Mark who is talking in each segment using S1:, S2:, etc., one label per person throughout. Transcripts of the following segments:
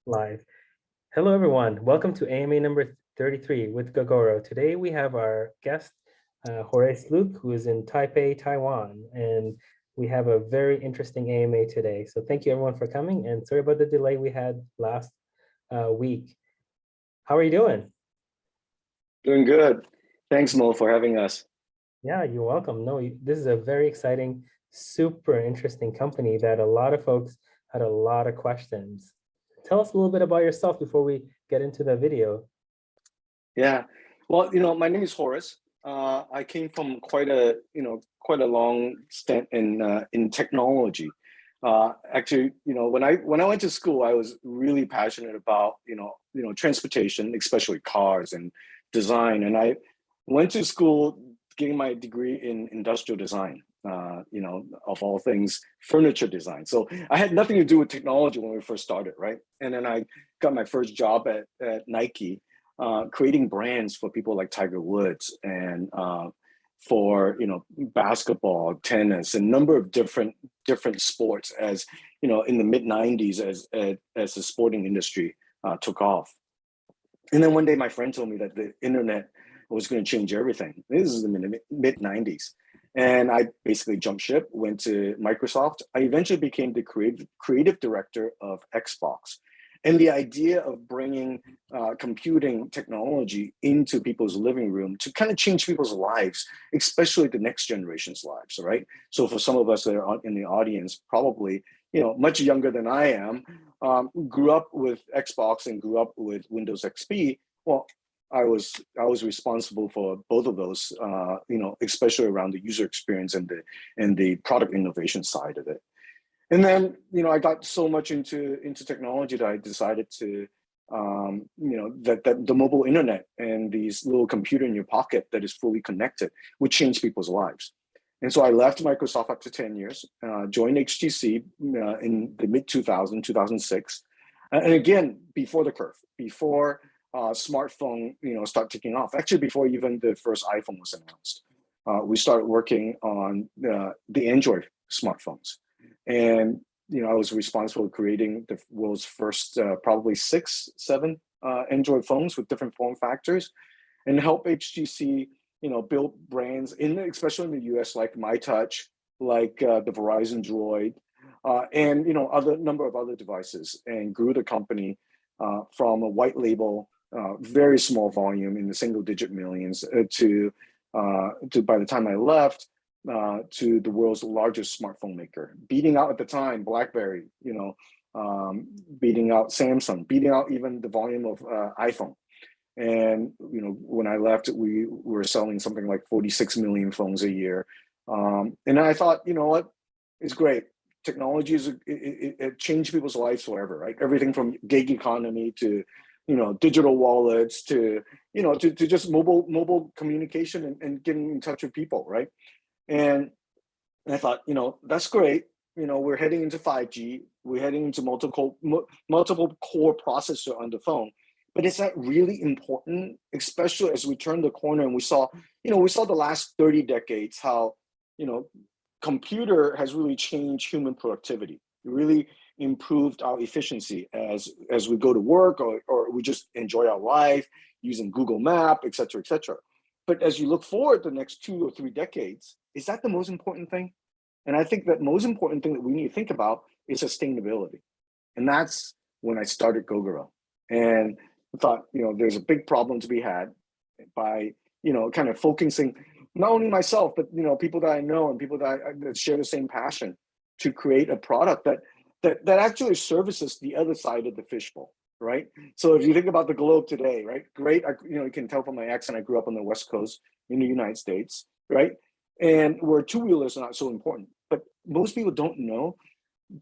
S1: Live. Hello, everyone. Welcome to AMA number 33 with Gogoro. Today we have our guest, Horace Luke, who is in Taipei, Taiwan. And we have a very interesting AMA today. So thank you everyone for coming, and sorry about the delay we had last week. How are you doing?
S2: Doing good. Thanks, Mo, for having us.
S1: Yeah, you're welcome. No, this is a very exciting, super interesting company that a lot of folks had a lot of questions. Tell us a little bit about yourself before we get into the video.
S2: Yeah. Well, my name is Horace. I came from quite a long stint in technology. Actually, when I went to school, I was really passionate about transportation, especially cars and design. And I went to school getting my degree in industrial design. Of all things, furniture design. So I had nothing to do with technology when we first started, right? And then I got my first job at Nike, creating brands for people like Tiger Woods and for basketball, tennis, a number of different sports. As in the mid '90s, as the sporting industry took off. And then one day, my friend told me that the internet was going to change everything. This is in the mid '90s. And I basically jumped ship, went to Microsoft. I eventually became the creative director of Xbox. And the idea of bringing computing technology into people's living room to kind of change people's lives, especially the next generation's lives, right? So for some of us that are in the audience, probably much younger than I am, grew up with Xbox and grew up with Windows XP. Well, I was responsible for both of those, especially around the user experience and the product innovation side of it. And then, I got so much into technology that I decided to, that the mobile internet and these little computer in your pocket that is fully connected would change people's lives. And so I left Microsoft after 10 years, joined HTC in the mid 2006. And again, before the curve, before smartphone, start taking off. Actually, before even the first iPhone was announced, we started working on the Android smartphones, and I was responsible for creating the world's first probably 7 Android phones with different form factors, and help HTC, build brands especially in the US, like MyTouch, like the Verizon Droid, and other number of other devices, and grew the company from a white label. Very small volume in the single-digit millions to by the time I left, to the world's largest smartphone maker, beating out at the time BlackBerry, beating out Samsung, beating out even the volume of iPhone. And when I left, we were selling something like 46 million phones a year. And I thought, what? It's great. Technology it changed people's lives forever, right? Everything from gig economy to digital wallets to to just mobile communication and getting in touch with people, right? And I thought, that's great. We're heading into 5G. We're heading into multiple core processor on the phone. But is that really important? Especially as we turn the corner and we saw the last 30 decades how computer has really changed human productivity. It really improved our efficiency as we go to work or we just enjoy our life using Google Map, et cetera, et cetera. But as you look forward the next 2 or 3 decades, is that the most important thing? And I think that most important thing that we need to think about is sustainability. And that's when I started Gogoro. And I thought, there's a big problem to be had by, kind of focusing not only myself, but, people that I know and people that share the same passion to create a product that actually services the other side of the fishbowl, right? So if you think about the globe today, right? Great, you can tell from my accent, I grew up on the West Coast in the United States, right? And where two-wheelers are not so important. But most people don't know,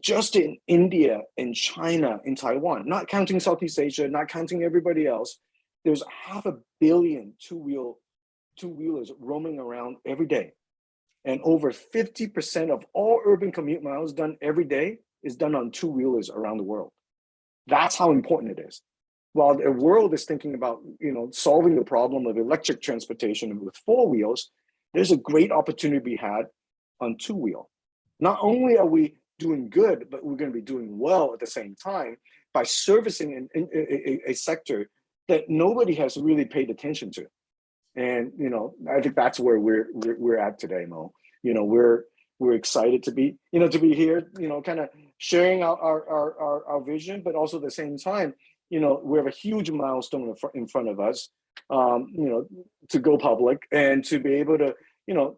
S2: just in India, in China, in Taiwan, not counting Southeast Asia, not counting everybody else, there's 500 million two-wheelers roaming around every day. And over 50% of all urban commute miles done every day is done on two-wheelers around the world. That's how important it is. While the world is thinking about solving the problem of electric transportation with 4 wheels, there's a great opportunity to be had on 2-wheel. Not only are we doing good, but we're going to be doing well at the same time by servicing a sector that nobody has really paid attention to. And I think that's where we're at today, Mo. We're excited to be here, kind of sharing our vision, but also at the same time, we have a huge milestone in front of us, to go public and to be able to,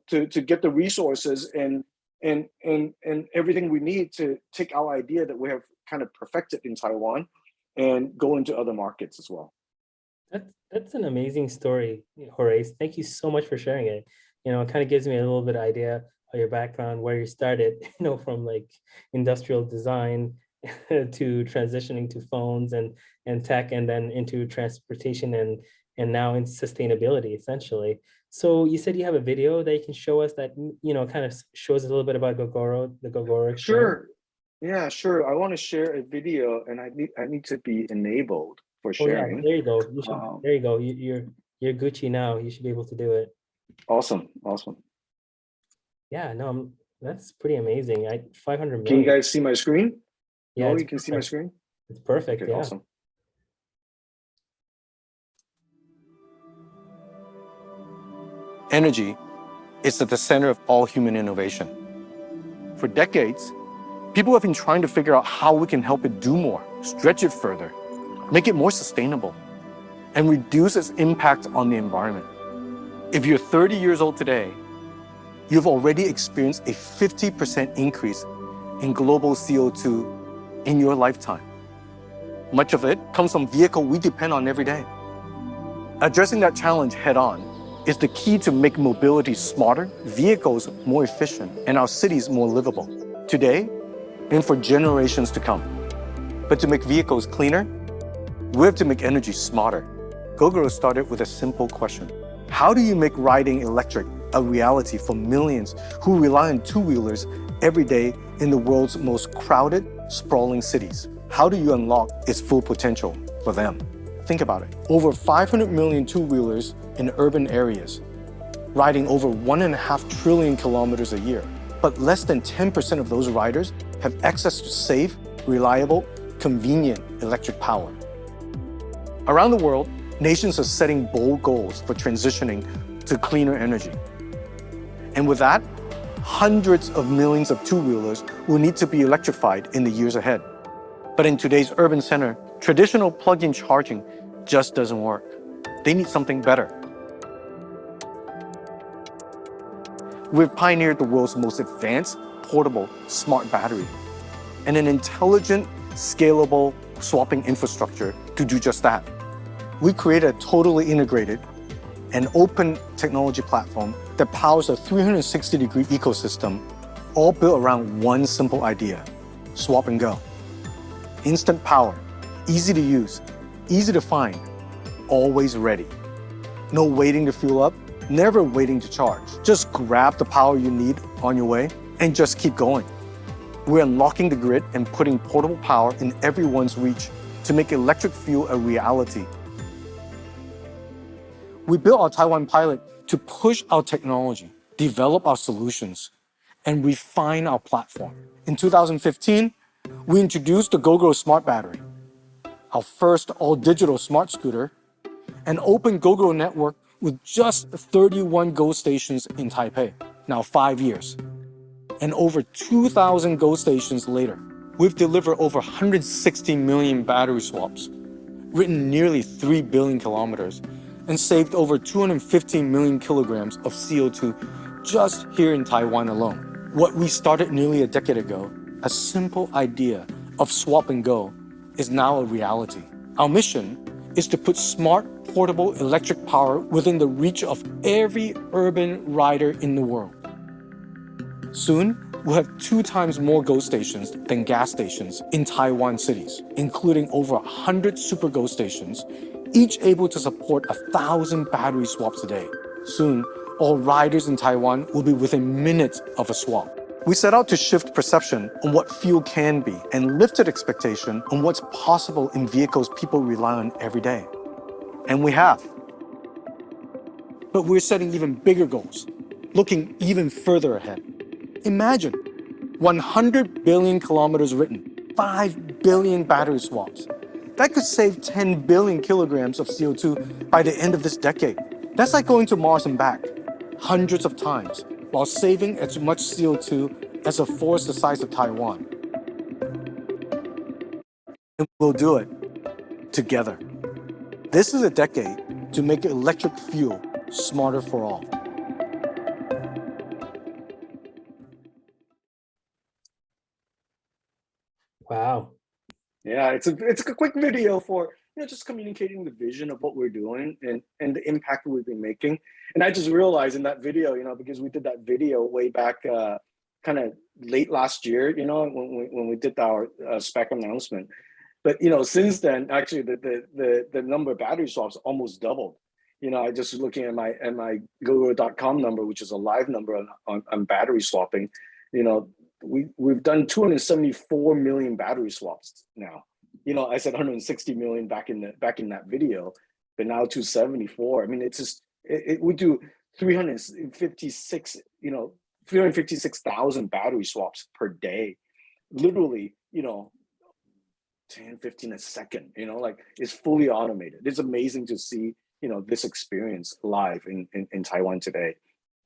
S2: to get the resources and everything we need to take our idea that we have kind of perfected in Taiwan and go into other markets as well.
S1: That's an amazing story, Horace. Thank you so much for sharing it. It kind of gives me a little bit of idea of your background, where you started, from like industrial design to transitioning to phones and tech, and then into transportation and now in sustainability, essentially. So you said you have a video that you can show us that, kind of shows a little bit about Gogoro, the Gogoro experience.
S2: Sure. Yeah, sure. I want to share a video, and I need to be enabled for sharing.
S1: Oh yeah, there you go. You should, there you go. You're Gucci now. You should be able to do it.
S2: Awesome.
S1: Yeah, no, that's pretty amazing. 500 million.
S2: Can you guys see my screen?
S1: Yeah,
S2: you can see my screen?
S1: It's perfect.
S2: Okay,
S1: yeah.
S2: Awesome.
S3: Energy is at the center of all human innovation. For decades, people have been trying to figure out how we can help it do more, stretch it further, make it more sustainable, and reduce its impact on the environment. If you're 30 years old today, you've already experienced a 50% increase in global CO2 in your lifetime. Much of it comes from vehicles we depend on every day. Addressing that challenge head-on is the key to make mobility smarter, vehicles more efficient, and our cities more livable, today and for generations to come. But to make vehicles cleaner, we have to make energy smarter. Gogoro started with a simple question. How do you make riding electric a reality for millions who rely on two-wheelers every day in the world's most crowded, sprawling cities? How do you unlock its full potential for them? Think about it. Over 500 million two-wheelers in urban areas, riding over 1.5 trillion kilometers a year. But less than 10% of those riders have access to safe, reliable, convenient electric power. Around the world, nations are setting bold goals for transitioning to cleaner energy. And with that, hundreds of millions of two-wheelers will need to be electrified in the years ahead. But in today's urban center, traditional plug-in charging just doesn't work. They need something better. We've pioneered the world's most advanced, portable, smart battery and an intelligent, scalable swapping infrastructure to do just that. We created a totally integrated and open technology platform that powers a 360-degree ecosystem, all built around one simple idea: swap and go. Instant power, easy to use, easy to find, always ready. No waiting to fuel up, never waiting to charge. Just grab the power you need on your way and just keep going. We're unlocking the grid and putting portable power in everyone's reach to make electric fuel a reality. We built our Taiwan pilot to push our technology, develop our solutions, and refine our platform. In 2015, we introduced the Gogoro Smart Battery, our first all-digital smart scooter, an open Gogoro network with just 31 Go stations in Taipei, now 5 years. And over 2,000 Go stations later, we've delivered over 160 million battery swaps, ridden nearly 3 billion kilometers, and saved over 215 million kilograms of CO2 just here in Taiwan alone. What we started nearly a decade ago, a simple idea of swap and go, is now a reality. Our mission is to put smart, portable electric power within the reach of every urban rider in the world. Soon, we'll have 2 times more Go stations than gas stations in Taiwan cities, including over 100 Super Go stations, each able to support 1,000 battery swaps a day. Soon, all riders in Taiwan will be within minutes of a swap. We set out to shift perception on what fuel can be and lifted expectation on what's possible in vehicles people rely on every day. And we have. But we're setting even bigger goals, looking even further ahead. Imagine 100 billion kilometers ridden, 5 billion battery swaps. That could save 10 billion kilograms of CO2 by the end of this decade. That's like going to Mars and back, hundreds of times, while saving as much CO2 as a forest the size of Taiwan. And we'll do it together. This is a decade to make electric fuel smarter for all.
S1: Wow.
S2: Yeah, it's a quick video for just communicating the vision of what we're doing and the impact we've been making. And I just realized in that video, because we did that video way back kind of late last year, when we did our spec announcement. But since then, actually, the number of battery swaps almost doubled. I just looking at my Gogoro.com number, which is a live number on battery swapping. We've done 274 million battery swaps now. I said 160 million back in that video, but now 274. I mean, it's just we do 356,000 battery swaps per day, literally. 10, 15 a second. Like it's fully automated. It's amazing to see this experience live in Taiwan today.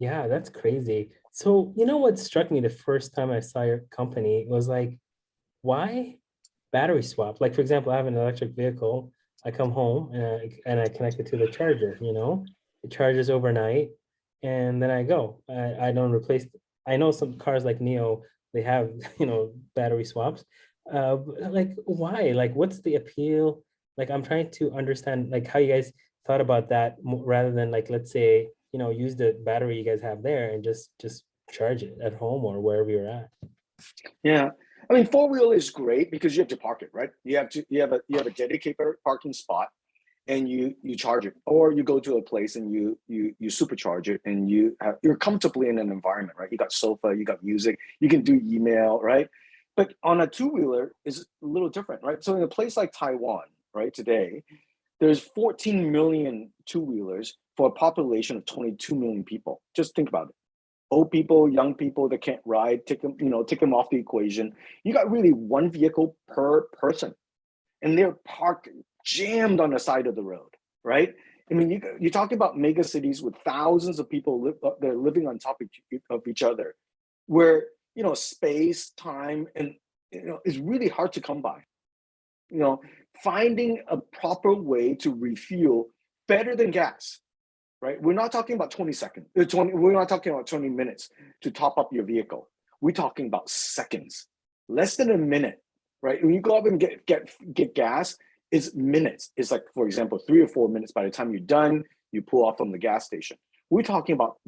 S1: Yeah, that's crazy. So, what struck me the first time I saw your company was like, why battery swap? Like, for example, I have an electric vehicle. I come home and I connect it to the charger, it charges overnight and then I go. I don't replace, I know some cars like Neo, they have, battery swaps. Like, why? Like, what's the appeal? Like, I'm trying to understand like how you guys thought about that rather than like, let's say, use the battery you guys have there and just charge it at home or wherever you're at.
S2: Yeah, I mean, four-wheel is great because you have to park it, right? You have a dedicated parking spot, and you charge it, or you go to a place and you supercharge it, and you're comfortably in an environment, right? You got sofa, you got music, you can do email, right? But on a two-wheeler is a little different, right? So in a place like Taiwan, right, today, there's 14 million two-wheelers for a population of 22 million people. Just think about it. Old people, young people that can't ride, take them off the equation. You got really one vehicle per person, and they're parked jammed on the side of the road, right? I mean, you're talking about mega cities with thousands of people they're living on top of each other, where space, time, and is really hard to come by. Finding a proper way to refuel better than gas, right? We're not talking about 20 seconds. We're not talking about 20 minutes to top up your vehicle. We're talking about seconds, less than a minute, right? When you go up and get gas, it's minutes. It's like, for example, 3 or 4 minutes by the time you're done, you pull off from the gas station. We're talking about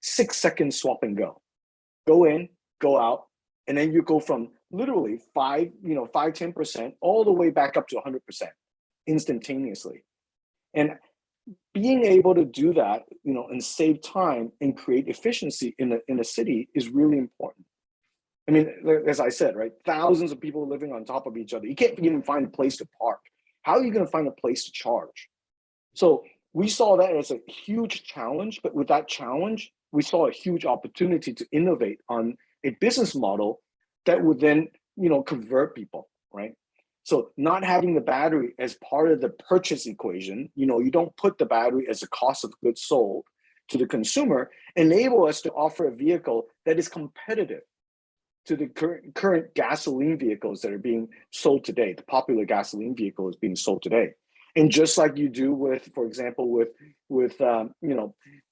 S2: 6 seconds swap and go. Go in, go out, and then you go from literally 5-10% all the way back up to 100% instantaneously. And being able to do that, and save time and create efficiency in a city is really important. I mean, as I said, right, thousands of people living on top of each other. You can't even find a place to park. How are you going to find a place to charge? So we saw that as a huge challenge, but with that challenge, we saw a huge opportunity to innovate on a business model that would then, convert people, right? So not having the battery as part of the purchase equation, you don't put the battery as a cost of goods sold to the consumer, enable us to offer a vehicle that is competitive to the current gasoline vehicles that are being sold today. The popular gasoline vehicle is being sold today. And just like you do with, for example, with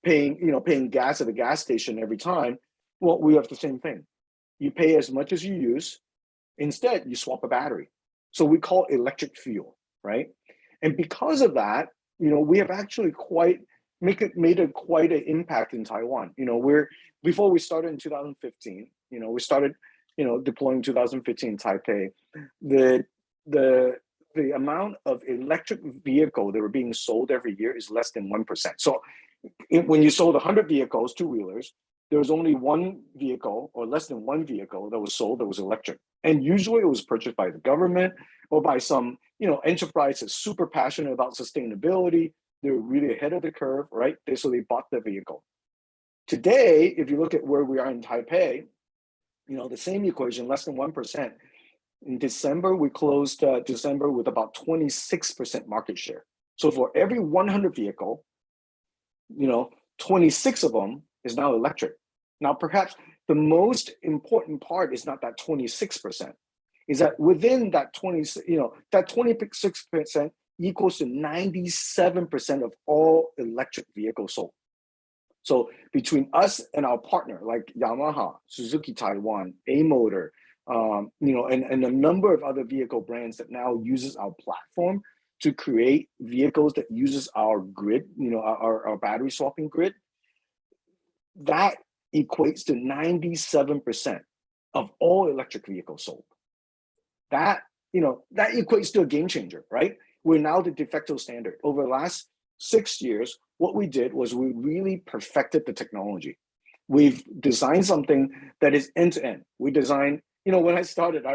S2: paying gas at a gas station every time, well, we have the same thing. You pay as much as you use. Instead, you swap a battery. So we call it electric fuel, right? And because of that, we have actually made quite an impact in Taiwan. Before we started in 2015, we started, deploying 2015 in Taipei. The amount of electric vehicle that were being sold every year is less than 1%. So when you sold 100 vehicles, two-wheelers, there was only one vehicle or less than one vehicle that was sold that was electric. And usually it was purchased by the government or by some, enterprise that's super passionate about sustainability. They're really ahead of the curve, right? So they bought the vehicle. Today, if you look at where we are in Taipei, the same equation, less than 1%, In December, we closed December with about 26% market share. So for every 100 vehicle, 26 of them is now electric. Now, perhaps the most important part is not that 26%, is that within that 26% equals to 97% of all electric vehicles sold. So between us and our partner, like Yamaha, Suzuki Taiwan, A Motor, and a number of other vehicle brands that now uses our platform to create vehicles that uses our grid, our battery swapping grid, that equates to 97% of all electric vehicles sold. That equates to a game changer, right? We're now the de facto standard. Over the last 6 years, what we did was we really perfected the technology. We've designed something that is end-to-end. We designed, when I started,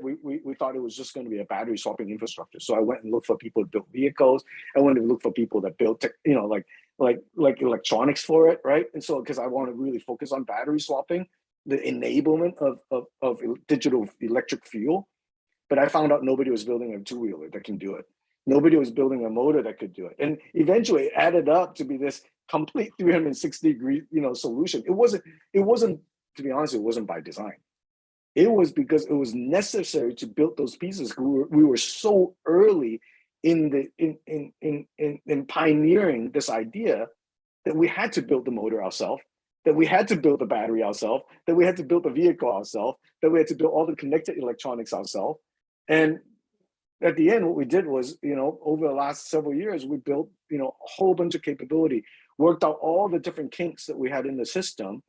S2: we thought it was just going to be a battery swapping infrastructure. So I went and looked for people to build vehicles. I went to look for people that built, like electronics for it, right? And so, because I want to really focus on battery swapping, the enablement of digital electric fuel. But I found out nobody was building a two-wheeler that can do it. Nobody was building a motor that could do it. And eventually it added up to be this complete 360-degree, solution. It wasn't, to be honest, it wasn't by design. It was because it was necessary to build those pieces. We were so early in pioneering this idea that we had to build the motor ourselves, that we had to build the battery ourselves, that we had to build the vehicle ourselves, that we had to build all the connected electronics ourselves. And at the end, what we did was, over the last several years, we built, a whole bunch of capability, worked out all the different kinks that we had in the system,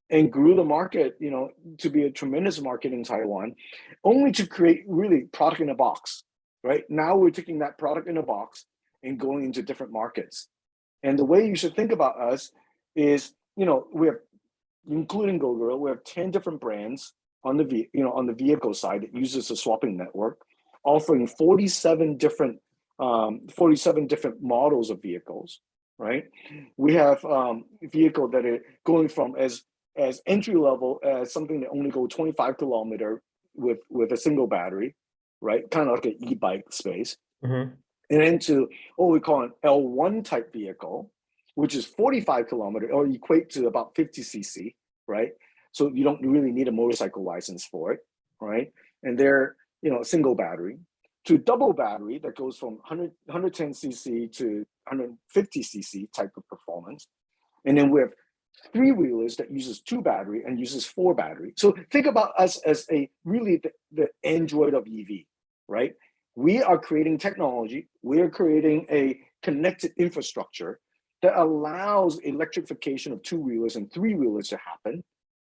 S2: and grew the market, to be a tremendous market in Taiwan, only to create really product in a box, right? Now we're taking that product in a box and going into different markets. And the way you should think about us is, we have, including Gogoro, we have 10 different brands on the vehicle side that uses a swapping network, offering 47 different models of vehicles, right? We have vehicle that are going from as entry level as something that only go 25 kilometer with a single battery, right? Kind of like an e-bike space.
S1: Mm-hmm.
S2: And into what we call an L1 type vehicle, which is 45 kilometer or equate to about 50 cc, right? So you don't really need a motorcycle license for it, right? And they're, single battery, to double battery that goes from 110 cc to 150 cc type of performance. And then we have three-wheelers that uses 2 battery and uses 4 battery. So think about us as really the Android of EV, right? We are creating technology. We are creating a connected infrastructure that allows electrification of 2-wheelers and 3-wheelers to happen,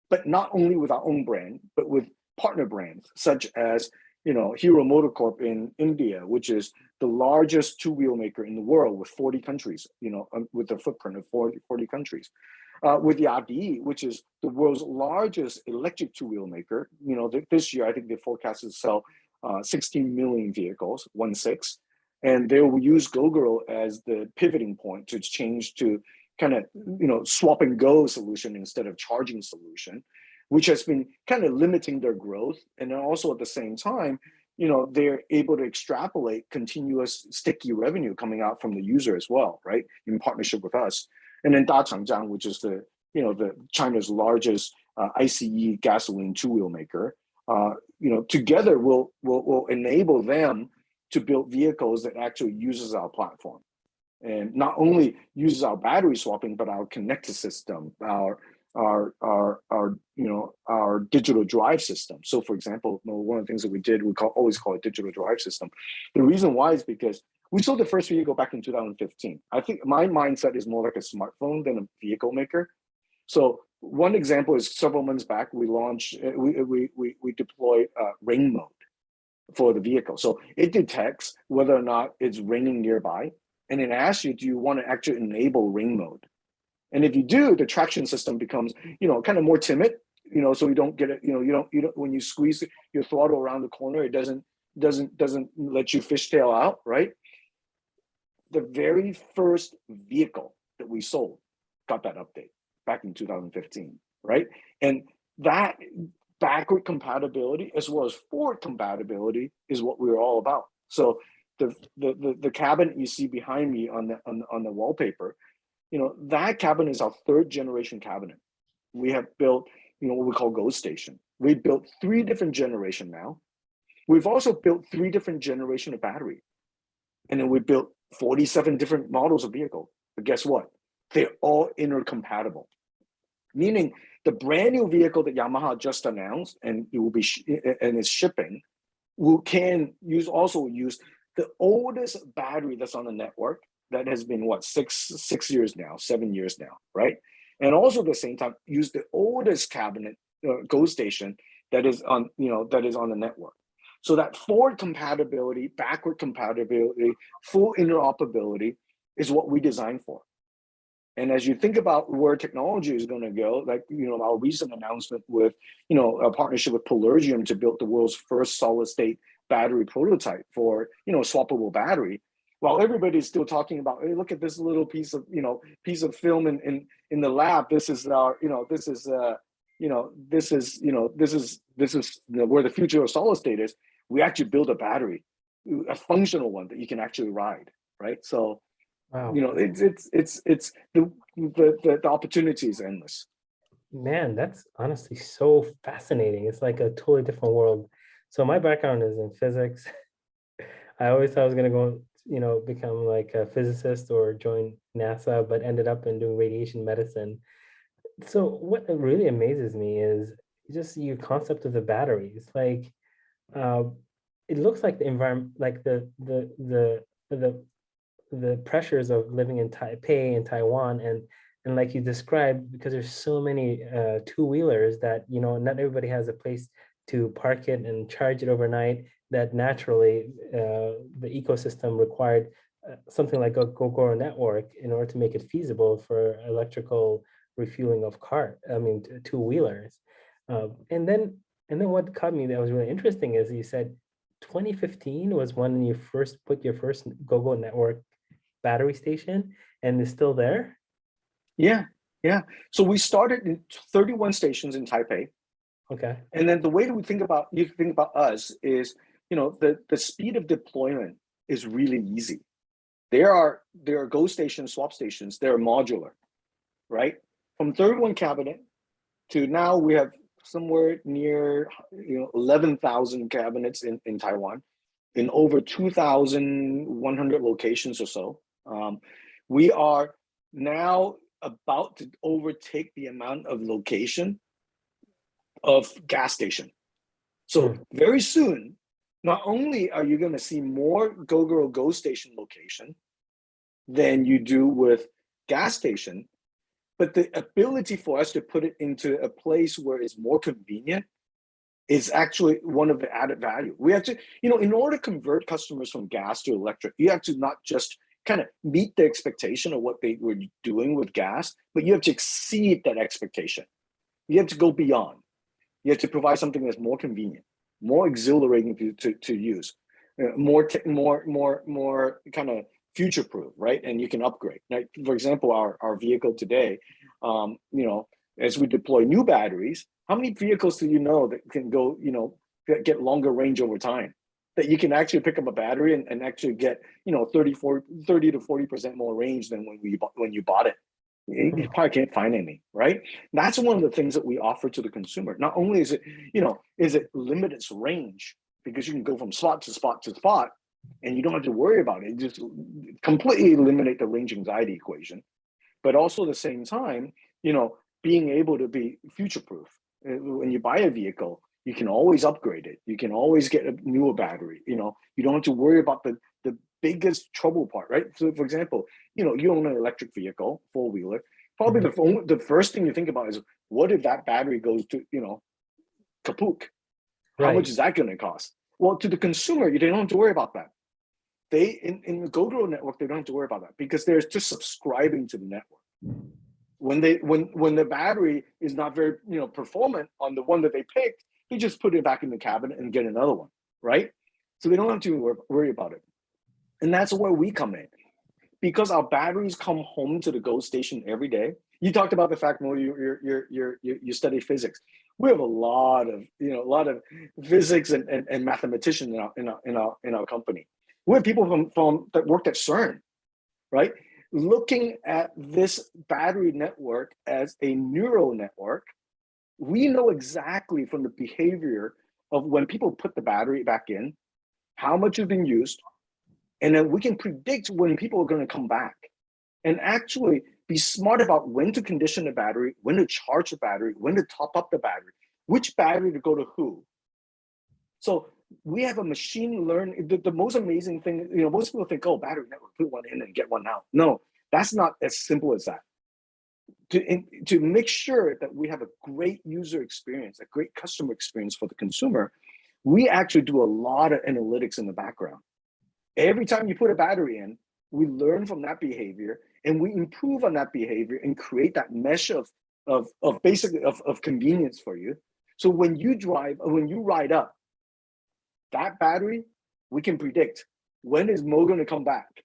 S2: but not only with our own brand, but with partner brands such as, Hero MotoCorp in India, which is the largest 2-wheel maker in the world with 40 countries, with a footprint of 40 countries. With Yadi, which is the world's largest electric 2-wheel maker. This year, I think they forecast to sell 16 million vehicles, 16, and they will use Gogoro as the pivoting point to change to kind of, swap and go solution instead of charging solution, which has been kind of limiting their growth. And then also at the same time, they're able to extrapolate continuous sticky revenue coming out from the user as well, right? In partnership with us. And then Dachangjiang, which is the China's largest ICE gasoline 2-wheel maker, together will enable them to build vehicles that actually uses our platform, and not only uses our battery swapping, but our connected system, our digital drive system. So, for example, one of the things that we did, always call it digital drive system. The reason why is because we sold the first vehicle back in 2015. I think my mindset is more like a smartphone than a vehicle maker. So one example is several months back, we launched, we deployed rain mode for the vehicle. So it detects whether or not it's raining nearby, and it asks you, do you want to actually enable rain mode? And if you do, the traction system becomes, kind of more timid, so you don't get it, you don't, when you squeeze your throttle around the corner, it doesn't let you fishtail out, right? The very first vehicle that we sold got that update back in 2015, right? And that backward compatibility as well as forward compatibility is what we're all about. So the cabinet you see behind me on the wallpaper, that cabinet is our third generation cabinet. We have built, what we call Go Station. We built 3 different generation now. We've also built 3 different generation of battery. And then we built 47 different models of vehicle. But guess what? They're all intercompatible. Meaning the brand new vehicle that Yamaha just announced and it will be and is shipping can also use the oldest battery that's on the network that has been 6 years now, 7 years now, right? And also at the same time use the oldest cabinet Go Station that is on the network. So that forward compatibility, backward compatibility, full interoperability is what we designed for. And as you think about where technology is going to go, like our recent announcement with a partnership with Polargium to build the world's first solid state battery prototype for swappable battery, while everybody's still talking about, hey, look at this little piece of film in the lab. This is our this is where the future of solid state is. We actually build a battery, a functional one that you can actually ride, right? So,
S1: Wow.
S2: it's the opportunity is endless.
S1: Man, that's honestly so fascinating. It's like a totally different world. So my background is in physics. I always thought I was going to go, become like a physicist or join NASA, but ended up in doing radiation medicine. So what really amazes me is just your concept of the batteries. Like, it looks like the environment, like the pressures of living in Taipei and Taiwan, and like you described, because there's so many two-wheelers that not everybody has a place to park it and charge it overnight, that naturally the ecosystem required something like a Gogoro network in order to make it feasible for electrical refueling of two-wheelers. And then what caught me that was really interesting is you said 2015 was when you first put your first Gogoro network battery station, and it's still there?
S2: Yeah. So we started in 31 stations in Taipei.
S1: Okay.
S2: And then the way that you think about us is, the speed of deployment is really easy. There are Go stations, swap stations, they're modular, right? From 31 cabinet to now we have somewhere near 11,000 cabinets in Taiwan, in over 2,100 locations or so. We are now about to overtake the amount of location of gas station. So very soon, not only are you going to see more Gogoro Go Station location than you do with gas station, but the ability for us to put it into a place where it's more convenient is actually one of the added value. We have to, in order to convert customers from gas to electric, you have to not just kind of meet the expectation of what they were doing with gas, but you have to exceed that expectation. You have to go beyond. You have to provide something that's more convenient, more exhilarating to use, more kind of future-proof, right? And you can upgrade. Like, for example, our vehicle today, as we deploy new batteries, how many vehicles do you know that can go, get longer range over time? That you can actually pick up a battery and actually get, 30 to 40% more range than when you bought it. You probably can't find any, right? That's one of the things that we offer to the consumer. Not only is it limited its range, because you can go from spot to spot to spot and you don't have to worry about it. You just completely eliminate the range anxiety equation. But also at the same time, being able to be future-proof. When you buy a vehicle, you can always upgrade it. You can always get a newer battery. You don't have to worry about the biggest trouble part, right? So for example, you own an electric vehicle, four-wheeler. Probably the first thing you think about is, what if that battery goes to, kaput? How much is that going to cost? Well, to the consumer, they don't have to worry about that. They in the Gogoro network, they don't have to worry about that because they're just subscribing to the network. When the battery is not very performant on the one that they picked, they just put it back in the cabinet and get another one, right? So they don't have to worry about it. And that's where we come in, because our batteries come home to the Go Station every day. You talked about the fact, Mo, you study physics. we have a lot of physics and mathematicians in our company. We have people from that worked at CERN, right? Looking at this battery network as a neural network, we know exactly from the behavior of when people put the battery back in, how much has been used, and then we can predict when people are going to come back and actually be smart about when to condition the battery, when to charge the battery, when to top up the battery, which battery to go to who. So we have a machine learning. The most amazing thing, most people think, oh, battery network, put one in and get one out. No, that's not as simple as that. To make sure that we have a great user experience, a great customer experience for the consumer, we actually do a lot of analytics in the background. Every time you put a battery in, we learn from that behavior and we improve on that behavior and create that mesh of basically of convenience for you. So when you drive or when you ride up, that battery, we can predict when is Mo going to come back,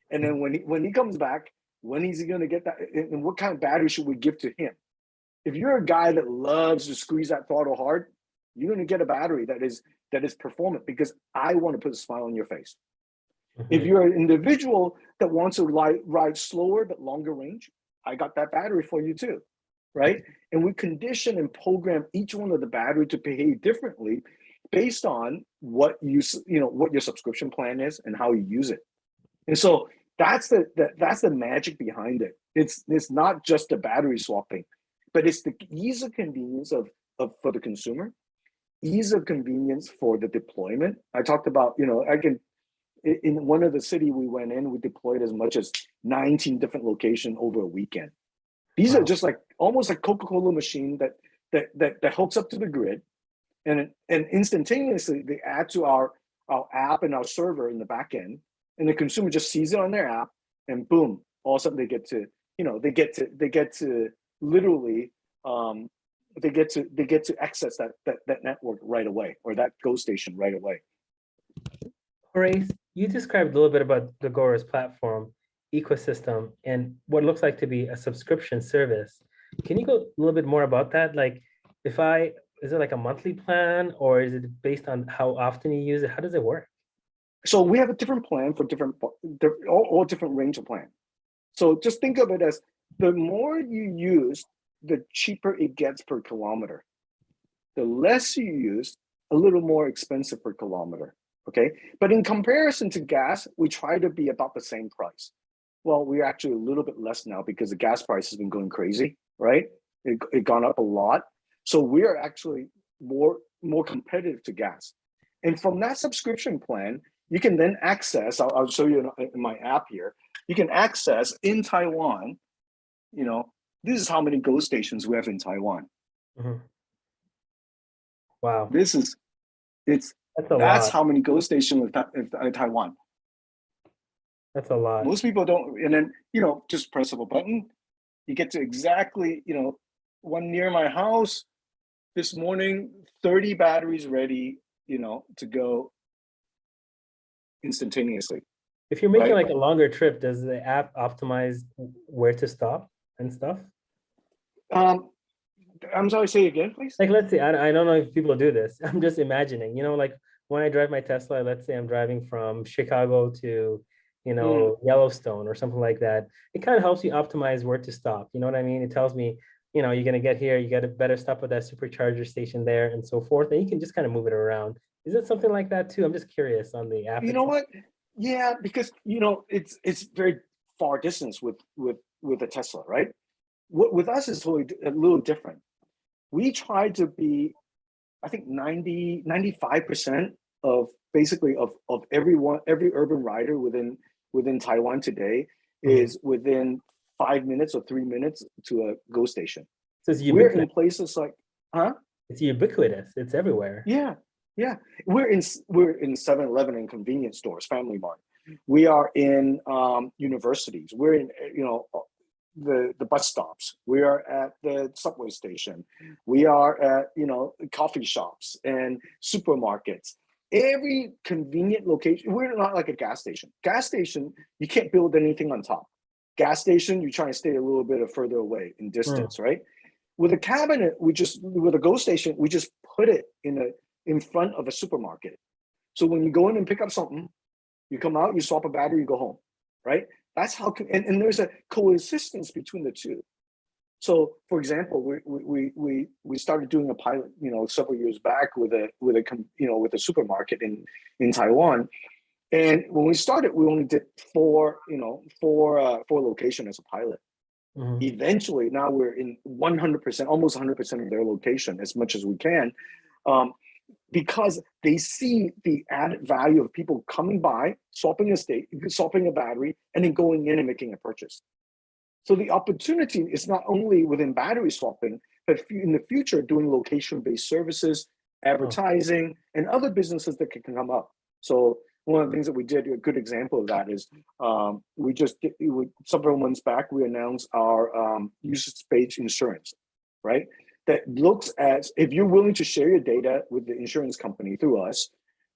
S2: and then when he comes back, when is he going to get that, and what kind of battery should we give to him? If you're a guy that loves to squeeze that throttle hard, you're going to get a battery that is performant because I want to put a smile on your face. If you're an individual that wants to ride slower but longer range, I got that battery for you too, right? And we condition and program each one of the battery to behave differently based on what what your subscription plan is and how you use it. And so that's the magic behind it. It's not just the battery swapping, but it's the ease of convenience of for the consumer, ease of convenience for the deployment. I talked about, in one of the city we went in, we deployed as much as 19 different locations over a weekend. These are just like almost like Coca-Cola machine that hooks up to the grid, and instantaneously they add to our app and our server in the back end, and the consumer just sees it on their app, and boom, all of a sudden they get to literally they get to access that network right away, or that Go station right away.
S1: Horace, you described a little bit about Gogoro's platform, ecosystem, and what looks like to be a subscription service. Can you go a little bit more about that? Like, is it like a monthly plan, or is it based on how often you use it? How does it work?
S2: So we have a different plan for all different range of plan. So just think of it as the more you use, the cheaper it gets per kilometer. The less you use, a little more expensive per kilometer. Okay, but in comparison to gas, we try to be about the same price. Well, we're actually a little bit less now because the gas price has been going crazy, right? It gone up a lot. So we are actually more competitive to gas. And from that subscription plan, you can then access, I'll show you in my app here, you can access in Taiwan, this is how many Go stations we have in Taiwan.
S1: Mm-hmm. Wow.
S2: That's how many Go stations in Taiwan.
S1: That's a lot.
S2: Most people don't, and then, just press up a button, you get to exactly, one near my house this morning, 30 batteries ready, to go instantaneously.
S1: If you're making like a longer trip, does the app optimize where to stop and stuff?
S2: I'm sorry, say again, please.
S1: Like, let's say, I don't know if people do this. I'm just imagining, like when I drive my Tesla, let's say I'm driving from Chicago to, Yellowstone or something like that. It kind of helps you optimize where to stop. You know what I mean? It tells me, you're going to get here, you got a better stop at that supercharger station there and so forth. And you can just kind of move it around. Is it something like that too? I'm just curious on the app.
S2: You know what? Yeah, because, it's very far distance with a Tesla, right? With us, it's totally a little different. We try to be, I think 95% of basically of every urban rider within Taiwan today is within 5 minutes or 3 minutes to a Go station.
S1: So
S2: we're in places like,
S1: It's ubiquitous. It's everywhere.
S2: Yeah. We're in 7-Eleven and convenience stores, Family Mart. We are in universities. We're in the bus stops. We are at the subway station. We are at coffee shops and supermarkets. Every convenient location. We're not like a gas station. Gas station, you can't build anything on top. Gas station, you're trying to stay a little bit further away in distance, right? With a cabinet, with a Go station, we just put it in front of a supermarket. So when you go in and pick up something, you come out, you swap a battery, you go home, right? That's how, and there's a coexistence between the two. So, for example, we started doing a pilot, several years back with a supermarket in Taiwan. And when we started, we only did four locations as a pilot.
S1: Mhm.
S2: Eventually, now we're in 100%, almost 100% of their location, as much as we can, because they see the added value of people coming by, swapping a battery, and then going in and making a purchase. So the opportunity is not only within battery swapping, but in the future, doing location-based services, advertising, and other businesses that can come up. So one of the things that we did, a good example of that is several months back, we announced our usage-based insurance, right? That looks at, if you're willing to share your data with the insurance company through us,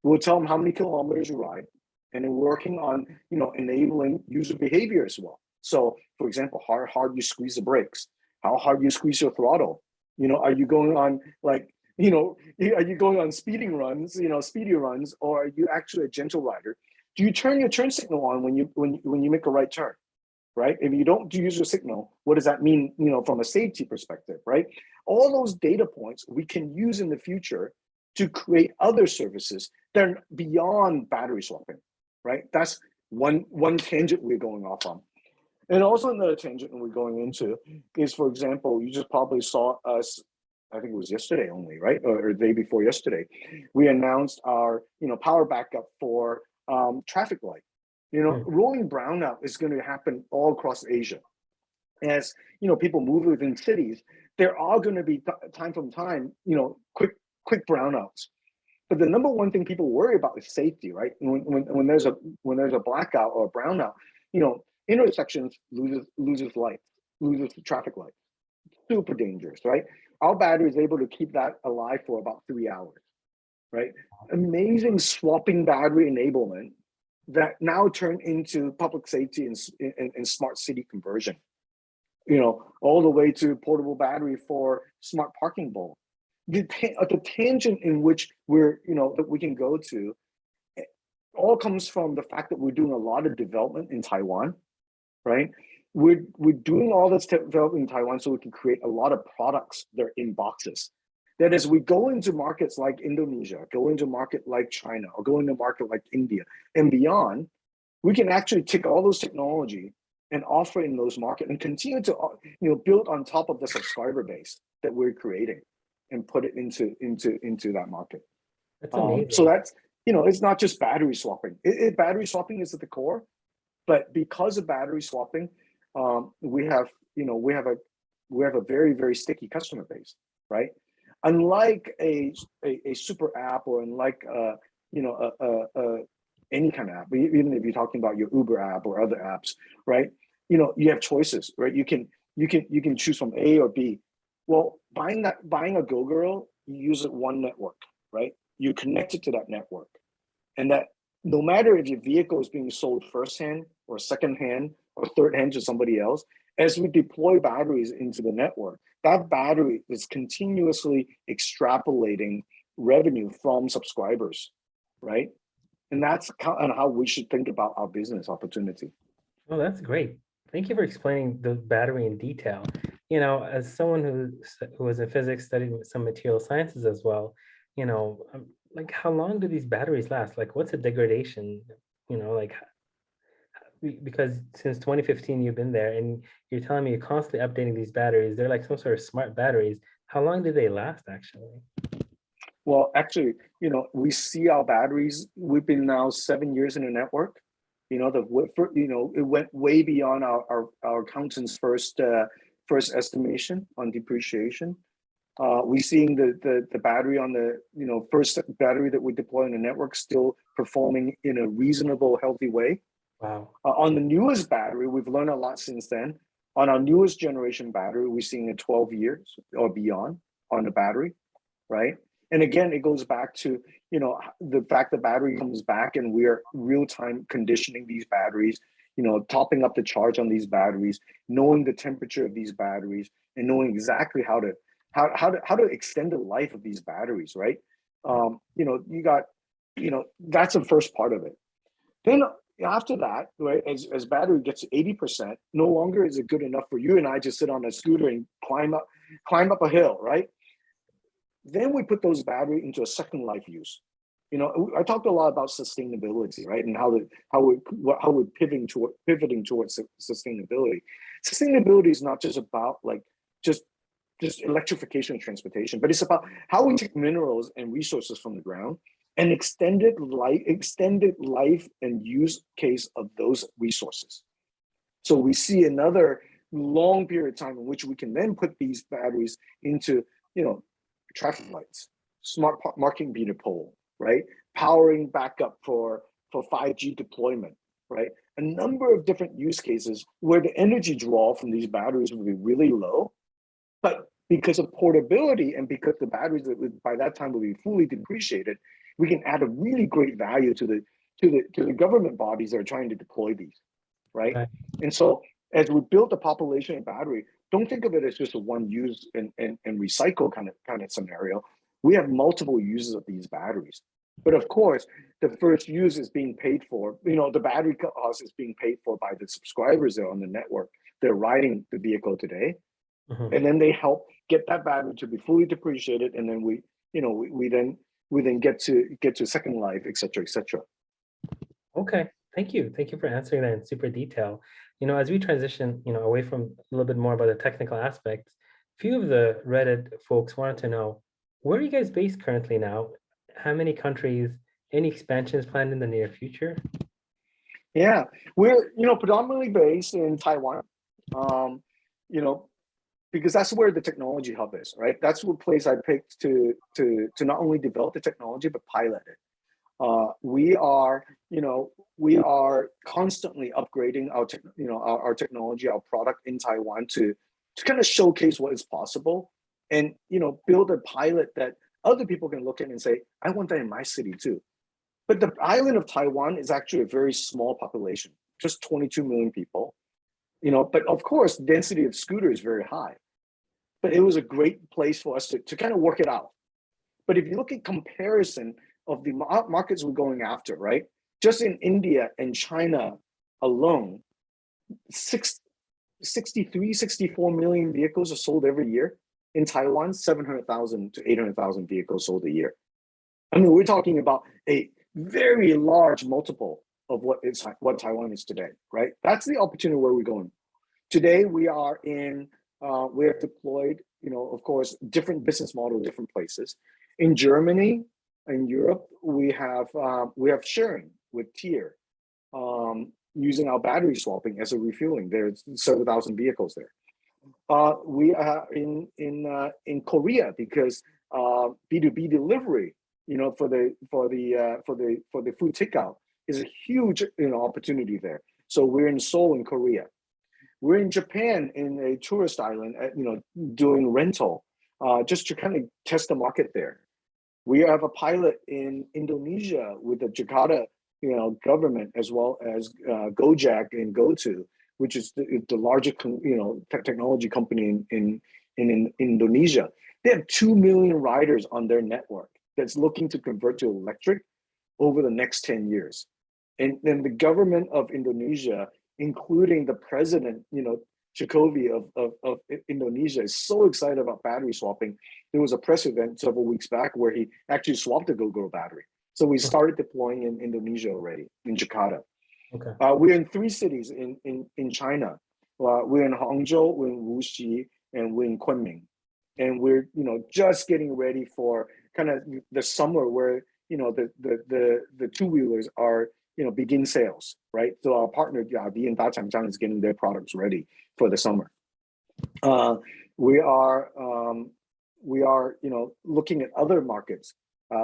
S2: we'll tell them how many kilometers you ride, and then working on enabling user behavior as well. So, for example, how hard you squeeze the brakes, how hard you squeeze your throttle. Are you going on are you going on speedy runs, or are you actually a gentle rider? Do you turn your turn signal on when you make a right turn, right? If you don't use your signal, what does that mean, from a safety perspective, right? All those data points we can use in the future to create other services that are beyond battery swapping, right? That's one tangent we're going off on. And also another tangent we're going into is, for example, you just probably saw us, I think it was yesterday only, right? Or the day before yesterday, we announced our, power backup for traffic light. Rolling brownout is going to happen all across Asia. As, people move within cities, there are going to be time from time, quick brownouts. But the number one thing people worry about is safety, right? When there's a blackout or a brownout, intersections loses traffic light. Super dangerous, right? Our battery is able to keep that alive for about 3 hours, right? Amazing swapping battery enablement that now turn into public safety and smart city conversion. All the way to portable battery for smart parking bulb. The tangent in which that we can go to all comes from the fact that we're doing a lot of development in Taiwan, right? We're doing all this development in Taiwan so we can create a lot of products that are in boxes. That as we go into markets like Indonesia, go into market like China, or go into market like India and beyond, we can actually take all those technology and offer in those markets and continue to build on top of the subscriber base that we're creating and put it into that market.
S1: That's amazing.
S2: So that's, it's not just battery swapping. Battery swapping is at the core, but because of battery swapping, we have a very, very sticky customer base, right? Unlike a super app, or unlike any kind of app, even if you're talking about your Uber app or other apps, right? You have choices, right? You can choose from A or B. Well, buying a Gogoro, you use it one network, right? You connect it to that network, and that no matter if your vehicle is being sold firsthand or secondhand or thirdhand to somebody else, as we deploy batteries into the network, that battery is continuously extrapolating revenue from subscribers, right? And that's kind of how we should think about our business opportunity.
S1: Oh, that's great. Thank you for explaining the battery in detail. As someone who was in physics, studied some material sciences as well, like how long do these batteries last? Like what's the degradation? Because since 2015 you've been there and you're telling me you're constantly updating these batteries. They're like some sort of smart batteries. How long do they last actually?
S2: Well, actually, we see our batteries. We've been now 7 years in the network. It went way beyond our accountant's first estimation on depreciation. We're seeing the battery on the first battery that we deploy in the network still performing in a reasonable, healthy way.
S1: Wow.
S2: On the newest battery, we've learned a lot since then. On our newest generation battery, we're seeing 12 years or beyond on the battery, right? And again, it goes back to the fact the battery comes back and we are real-time conditioning these batteries, topping up the charge on these batteries, knowing the temperature of these batteries, and knowing exactly how to extend the life of these batteries, right? You got, that's the first part of it. Then after that, right, as battery gets to 80%, no longer is it good enough for you and I to sit on a scooter and climb up a hill, right? Then we put those batteries into a second life use. I talked a lot about sustainability, right, and how we're pivoting towards sustainability. Sustainability is not just about like just electrification of transportation, but it's about how we take minerals and resources from the ground and extended life and use case of those resources. So we see another long period of time in which we can then put these batteries into, traffic lights, smart marking meter pole, right? Powering backup for 5G deployment, right? A number of different use cases where the energy draw from these batteries will be really low, but because of portability and because the batteries by that time will be fully depreciated, we can add a really great value to the government bodies that are trying to deploy these, right?
S1: Right.
S2: And so as we build the population of battery, don't think of it as just a one use and recycle kind of scenario. We have multiple uses of these batteries. But of course, the first use is being paid for, the battery cost is being paid for by the subscribers that are on the network. They're riding the vehicle today.
S1: Mhm.
S2: And then they help get that battery to be fully depreciated. And then we then get to second life, et cetera, et cetera.
S1: Okay, thank you. Thank you for answering that in super detail. As we transition, away from a little bit more about the technical aspects, a few of the Reddit folks wanted to know, where are you guys based currently now? How many countries? Any expansions planned in the near future?
S2: Yeah, we're predominantly based in Taiwan. You know, because that's where the technology hub is, right? That's the place I picked to not only develop the technology but pilot it. We are constantly upgrading our technology, our product in Taiwan to kind of showcase what is possible, and build a pilot that other people can look at and say, I want that in my city too. But the island of Taiwan is actually a very small population, just 22 million people. But of course, density of scooter is very high. But it was a great place for us to kind of work it out. But if you look at comparison of the markets we're going after, right? Just in India and China alone, 64 million vehicles are sold every year. In Taiwan, 700,000 to 800,000 vehicles sold a year. I mean, we're talking about a very large multiple of what Taiwan is today, right? That's the opportunity where we're going. Today, we have deployed, of course, different business models, different places. In Germany, in Europe, we have sharing with Tier, using our battery swapping as a refueling. There's several thousand vehicles there. We are in Korea because B2B delivery, for the food takeout is a huge opportunity there. So we're in Seoul in Korea. We're in Japan in a tourist island, doing rental, just to kind of test the market there. We have a pilot in Indonesia with the Jakarta, government, as well as Gojek and GoTo, which is the largest, technology company in Indonesia. They have 2 million riders on their network that's looking to convert to electric over the next 10 years. And then the government of Indonesia, including the president, Jokowi of Indonesia, is so excited about battery swapping. There was a press event several weeks back where he actually swapped a Gogoro battery. So we started deploying in Indonesia already, in Jakarta.
S1: Okay.
S2: We're in 3 cities in China. We're in Hangzhou, we're in Wuxi, and we're in Kunming. And we're just getting ready for kind of the summer where the two-wheelers are begin sales, right? So our partner Yabi and Dachangjiang is getting their products ready for the summer. We are looking at other markets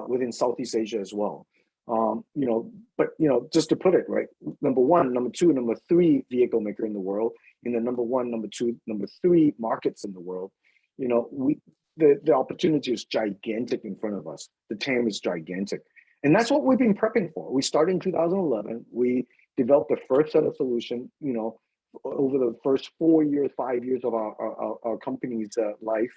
S2: within Southeast Asia as well. But just to put it right, number 1, number 2, number 3 vehicle maker in the world, in the number 1, number 2, number 3 markets in the world, the opportunity is gigantic in front of us. The TAM is gigantic. And that's what we've been prepping for. We started in 2011. We developed the first set of solution, over the first 4 years, 5 years of our company's life.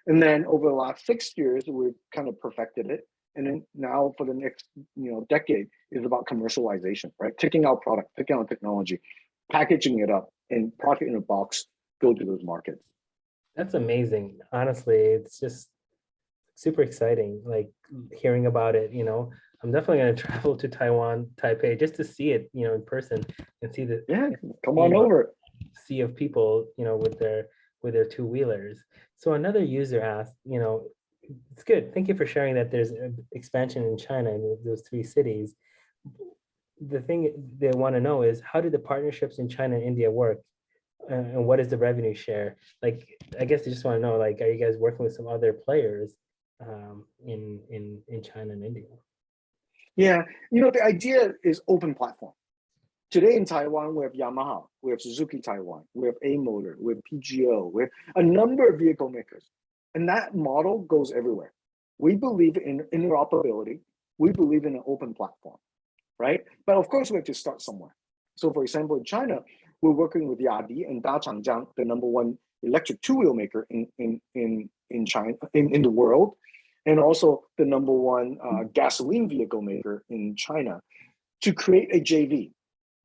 S2: And then over the last 6 years, we've kind of perfected it. And then now for the next, decade is about commercialization, right? Taking our product, taking our technology, packaging it up, and profit in a box, go to those markets.
S1: That's amazing. Honestly, it's just super exciting, like hearing about it, I'm definitely going to travel to Taiwan, Taipei, just to see it, in person and see the
S2: Come on over.
S1: sea of people, with their two-wheelers. So another user asked, it's good. Thank you for sharing that there's expansion in China in those 3 cities. The thing they want to know is, how do the partnerships in China and India work? And what is the revenue share? Like, I guess they just want to know, like, are you guys working with some other players in China and India?
S2: Yeah, the idea is open platform. Today in Taiwan, we have Yamaha, we have Suzuki Taiwan, we have A Motor, we have PGO, we have a number of vehicle makers. And that model goes everywhere. We believe in interoperability. We believe in an open platform, right? But of course, we have to start somewhere. So for example, in China, we're working with Yadi and Dachangjiang, the #1 electric two-wheel maker in China, in the world, and also the #1 gasoline vehicle maker in China, to create a JV.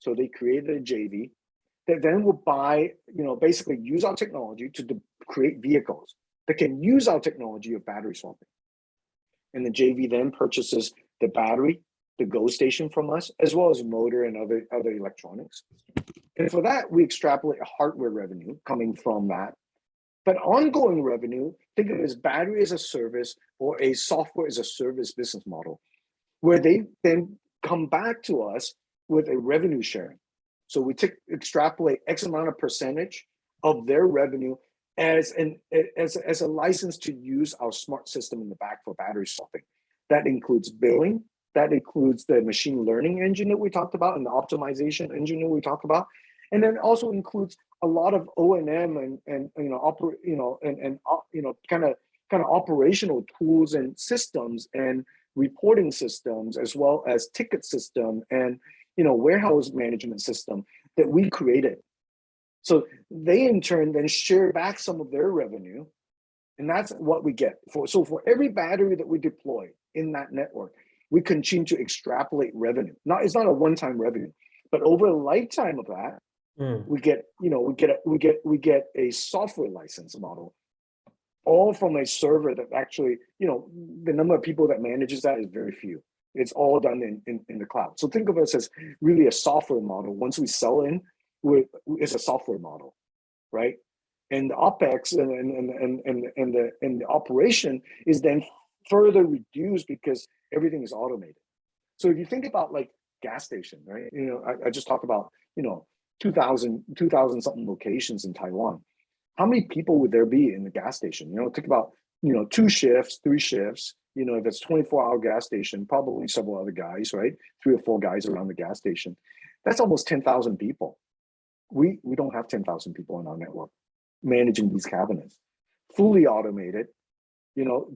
S2: So they created a JV that then will buy, basically use our technology to create vehicles that can use our technology of battery swapping. And the JV then purchases the battery, the Go station from us, as well as motor and other electronics. And for that, we extrapolate a hardware revenue coming from that. But ongoing revenue, think of it as battery as a service or a software as a service business model, where they then come back to us with a revenue sharing. So we extrapolate X amount of percentage of their revenue as a license to use our smart system in the back for battery swapping. That includes billing, that includes the machine learning engine that we talked about and the optimization engine that we talked about. And then also includes a lot of O&M and kind of operational tools and systems and reporting systems, as well as ticket system and warehouse management system that we created. So they in turn then share back some of their revenue, and that's what we get for. So for every battery that we deploy in that network, we continue to extrapolate revenue. It's not a one-time revenue, but over a lifetime of that, we get a software license model, all from a server that actually, the number of people that manages that is very few. It's all done in the cloud. So think of us as really a software model. Once we sell in, it's a software model, right? And the OpEx and the operation is then further reduced because everything is automated. So if you think about like gas station, right? I just talked about 2,000 something locations in Taiwan. How many people would there be in the gas station? Think about 2 shifts, 3 shifts. If it's 24-hour gas station, probably several other guys, right? 3 or 4 guys around the gas station. That's almost 10,000 people. We don't have 10,000 people in our network managing these cabinets. Fully automated.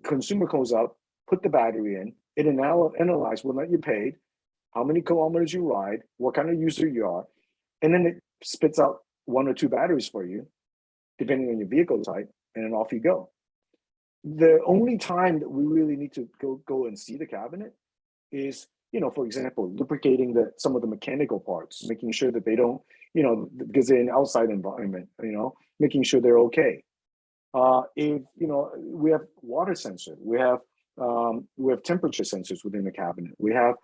S2: Consumer goes up, put the battery in, it analyzes whether you paid, how many kilometers you ride, what kind of user you are, and then it spits out 1 or 2 batteries for you, depending on your vehicle type, and then off you go. The only time that we really need to go and see the cabinet is, for example, lubricating some of the mechanical parts, making sure that they don't, because they're in an outside environment, making sure they're okay. If we have water sensor, we have temperature sensors within the cabinet. We have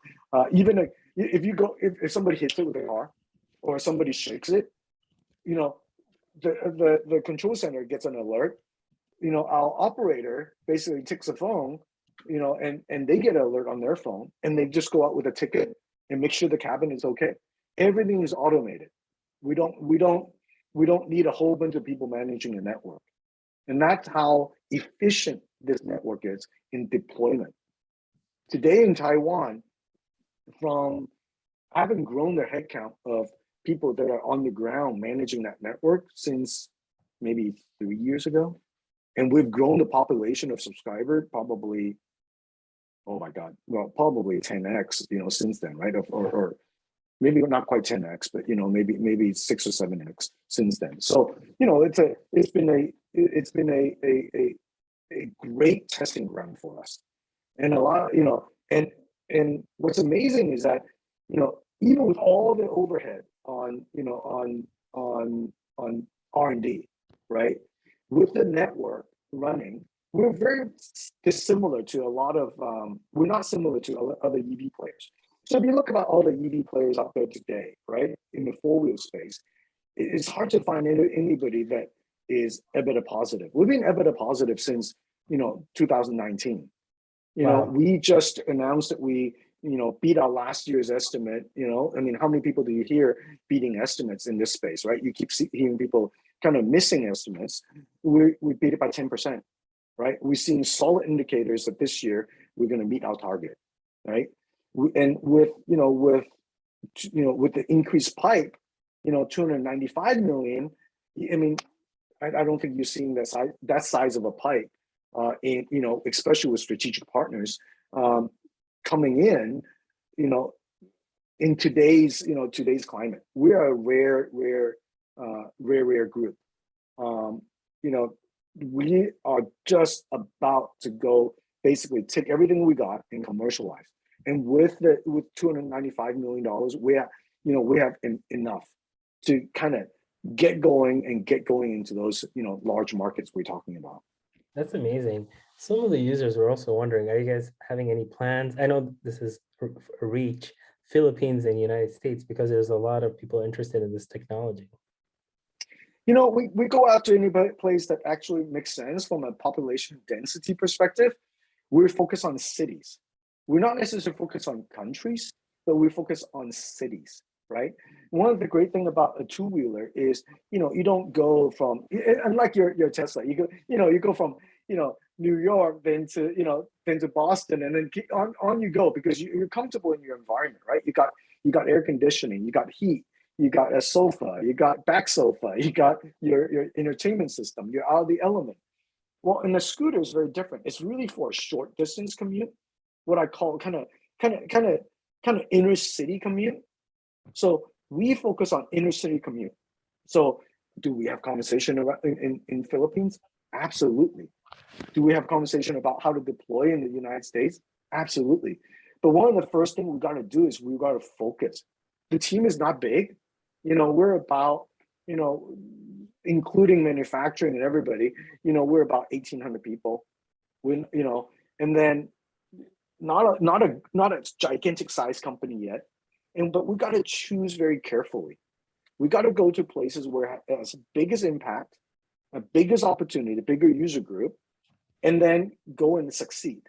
S2: even if somebody hits it with a car or somebody shakes it, the control center gets an alert. Our operator basically takes a phone, and they get an alert on their phone, and they just go out with a ticket and make sure the cabinet is okay. Everything is automated. We don't need a whole bunch of people managing the network. And that's how efficient this network is in deployment. Today in Taiwan, from having grown the headcount of people that are on the ground managing that network since maybe 3 years ago, and we've grown the population of subscribers probably, oh my God, well, probably 10x, since then, right? Or maybe not quite 10x, but maybe 6 or 7x since then. So it's been a great testing ground for us, and a lot, and what's amazing is that even with all the overhead on R&D, right? With the network running, we're very dissimilar to a lot of we're not similar to other EV players. So if you look about all the EV players out there today, right, in the four-wheel space, it's hard to find anybody that is EBITDA positive. We've been EBITDA positive since 2019.
S1: Wow.
S2: We just announced that we beat our last year's estimate. I mean, how many people do you hear beating estimates in this space, right? You keep hearing people kind of missing estimates. We beat it by 10%, right? We're seeing solid indicators that this year we're going to meet our target, right? And with the increased pipe, 295 million. I mean, I don't think you're seeing that size of a pipe, especially with strategic partners coming in, in today's climate. We are a rare group. We are just about to go basically take everything we got and commercialize. And with $295 million, we have enough to kind of get going into those large markets we're talking about.
S1: That's amazing. Some of the users were also wondering, are you guys having any plans? I know this is a reach, Philippines and United States, because there's a lot of people interested in this technology.
S2: We go after any place that actually makes sense from a population density perspective. We're focused on cities. We're not necessarily focused on countries, but we focus on cities, right? One of the great things about a two-wheeler is, you don't go from, unlike your Tesla, you go from, New York, then to Boston, and then keep on you go, because you're comfortable in your environment, right? You got air conditioning, you got heat, you got a sofa, you got back sofa, you got your entertainment system, you're out of the element. Well, and the scooter is very different. It's really for a short distance commute, what I call kind of inner city commute. So we focus on inner city commute. So do we have conversation about in Philippines? Absolutely. Do we have conversation about how to deploy in the United States? Absolutely. But one of the first things we got to do is we got to focus. The team is not big. We're about, including manufacturing and everybody, we're about 1,800 people. And then not a gigantic size company yet. But we got to choose very carefully. We got to go to places where it has the biggest impact, a biggest opportunity, the bigger user group, and then go and succeed.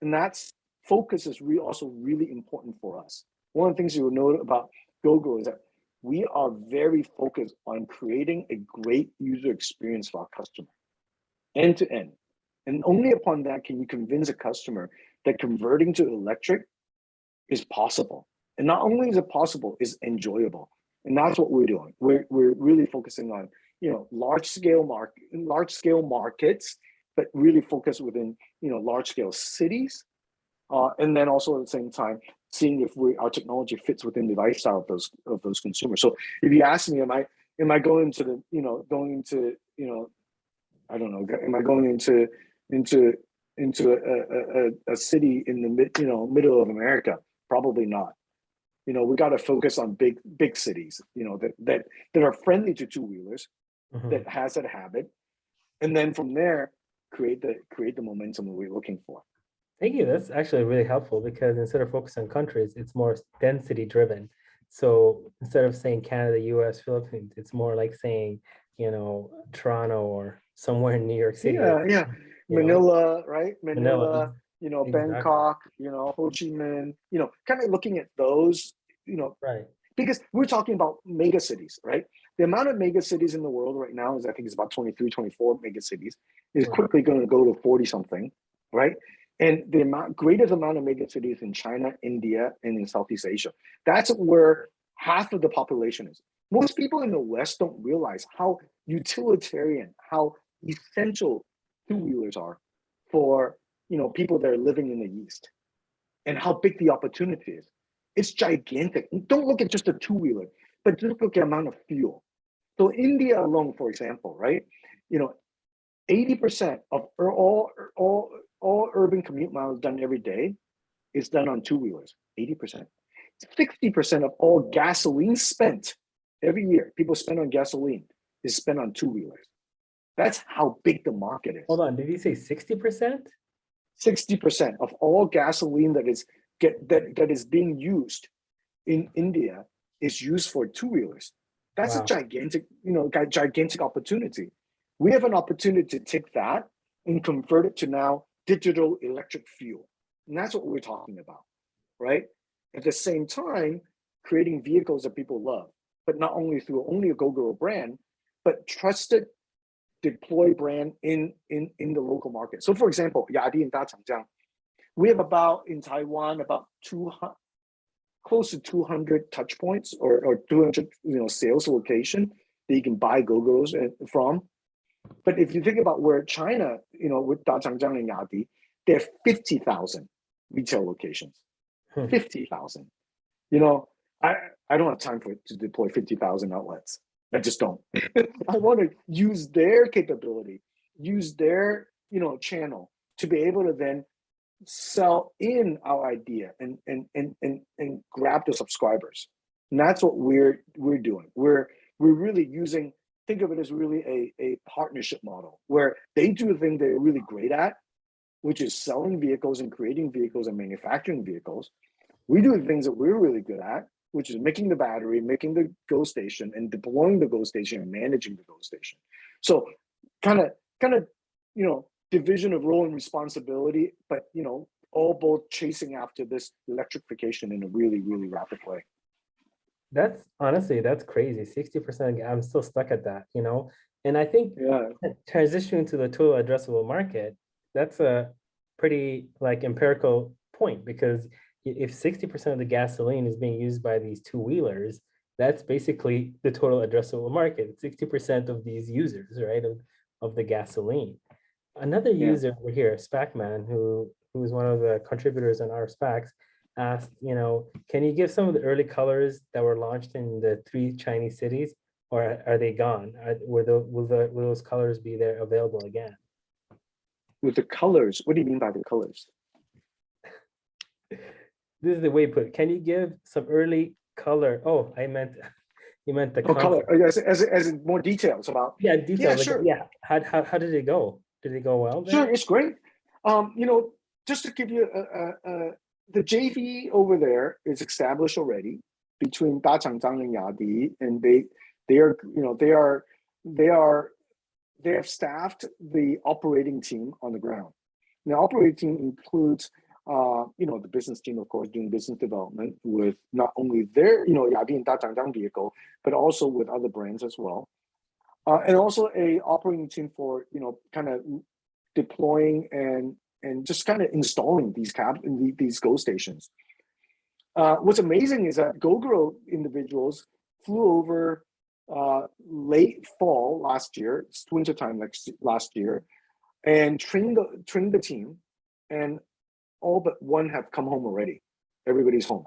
S2: And that's focus is also really important for us. One of the things you will note about Gogoro is that we are very focused on creating a great user experience for our customer, end to end. And only upon that can you convince a customer that converting to electric is possible. And not only is it possible, it's enjoyable. And that's what we're doing. We're really focusing on, large scale markets, but really focus within, large scale cities. And then also at the same time, seeing if our technology fits within the lifestyle of those consumers. So if you ask me, am I going into I don't know, am I going into a city in the middle of America? Probably not. We got to focus on big cities, that are friendly to two-wheelers, that has that habit, and then from there create the momentum that we're looking for.
S1: Thank you. That's actually really helpful, because instead of focusing on countries, it's more density driven. So instead of saying Canada, US, Philippines, it's more like saying, Toronto or somewhere in New York City.
S2: Yeah. Manila, right?
S1: Manila. Exactly.
S2: Bangkok, Ho Chi Minh, kind of looking at those,
S1: Right.
S2: Because we're talking about mega cities, right? The amount of mega cities in the world right now is, I think it's about 23, 24 mega cities, is quickly going to go to 40 something, right? And the greatest amount of mega cities in China, India, and in Southeast Asia. That's where half of the population is. Most people in the West don't realize how utilitarian, how essential two-wheelers are for people that are living in the East, and how big the opportunity is. It's gigantic. Don't look at just a two-wheeler, but look at the amount of fuel. So India alone, for example, right? 80% of all urban commute miles done every day is done on two-wheelers. 80%. 60% of all gasoline spent every year, people spend on gasoline, is spent on two-wheelers. That's how big the market is.
S1: Hold on, did you say 60%?
S2: 60% of all gasoline that is being used in India is used for two-wheelers. That's
S1: Wow.
S2: a gigantic opportunity. We have an opportunity to take that and convert it to now digital electric fuel. And that's what we're talking about, right? At the same time, creating vehicles that people love, but not only through only a Gogoro brand, but trusted deploy brand in the local market. So for example, Yadi and Dachangjiang, we have in Taiwan, about 200, close to 200 touch points or 200 sales location that you can buy Gogoros from. But if you think about where China, with Dachangjiang and Yadi, they have 50,000 retail locations. 50,000. I don't have time to deploy 50,000 outlets. I just don't. I want to use their capability, use their channel to be able to then sell in our idea and grab the subscribers. And that's what we're doing. We're really using, think of it as really a partnership model where they do the thing they're really great at, which is selling vehicles and creating vehicles and manufacturing vehicles. We do the things that we're really good at, which is making the battery, making the Go Station, and deploying the Go Station and managing the Go Station. So kind of division of role and responsibility, but all both chasing after this electrification in a really, really rapid way.
S1: That's honestly, that's crazy. 60%, I'm still stuck at that, And I think transitioning to the total addressable market, that's a pretty empirical point, because if 60% of the gasoline is being used by these two-wheelers, that's basically the total addressable market, 60% of these users, right, of the gasoline. Another user over here, Spacman, who is one of the contributors on our Spacs, asked, can you give some of the early colors that were launched in the 3 Chinese cities, or are they gone? Will those colors be there available again?
S2: With the colors, what do you mean by the colors?
S1: This is the way you put it. Can you give some early color? Oh, you meant the
S2: color. As in more details about.
S1: Yeah, details.
S2: Yeah, sure.
S1: Yeah. How did it go? Did it go well?
S2: Sure, it's great. Just to give you the JV over there is established already between Dachangjiang and Yadi, and they have staffed the operating team on the ground. And the operating team includes the business team, of course, doing business development with not only their Yadi and Dachangjiang vehicle, but also with other brands as well. And also a operating team for kind of deploying and just kind of installing these Go Stations. What's amazing is that Gogoro individuals flew over late fall last year, it's winter time last year, and trained the team, and all but one have come home already. Everybody's home.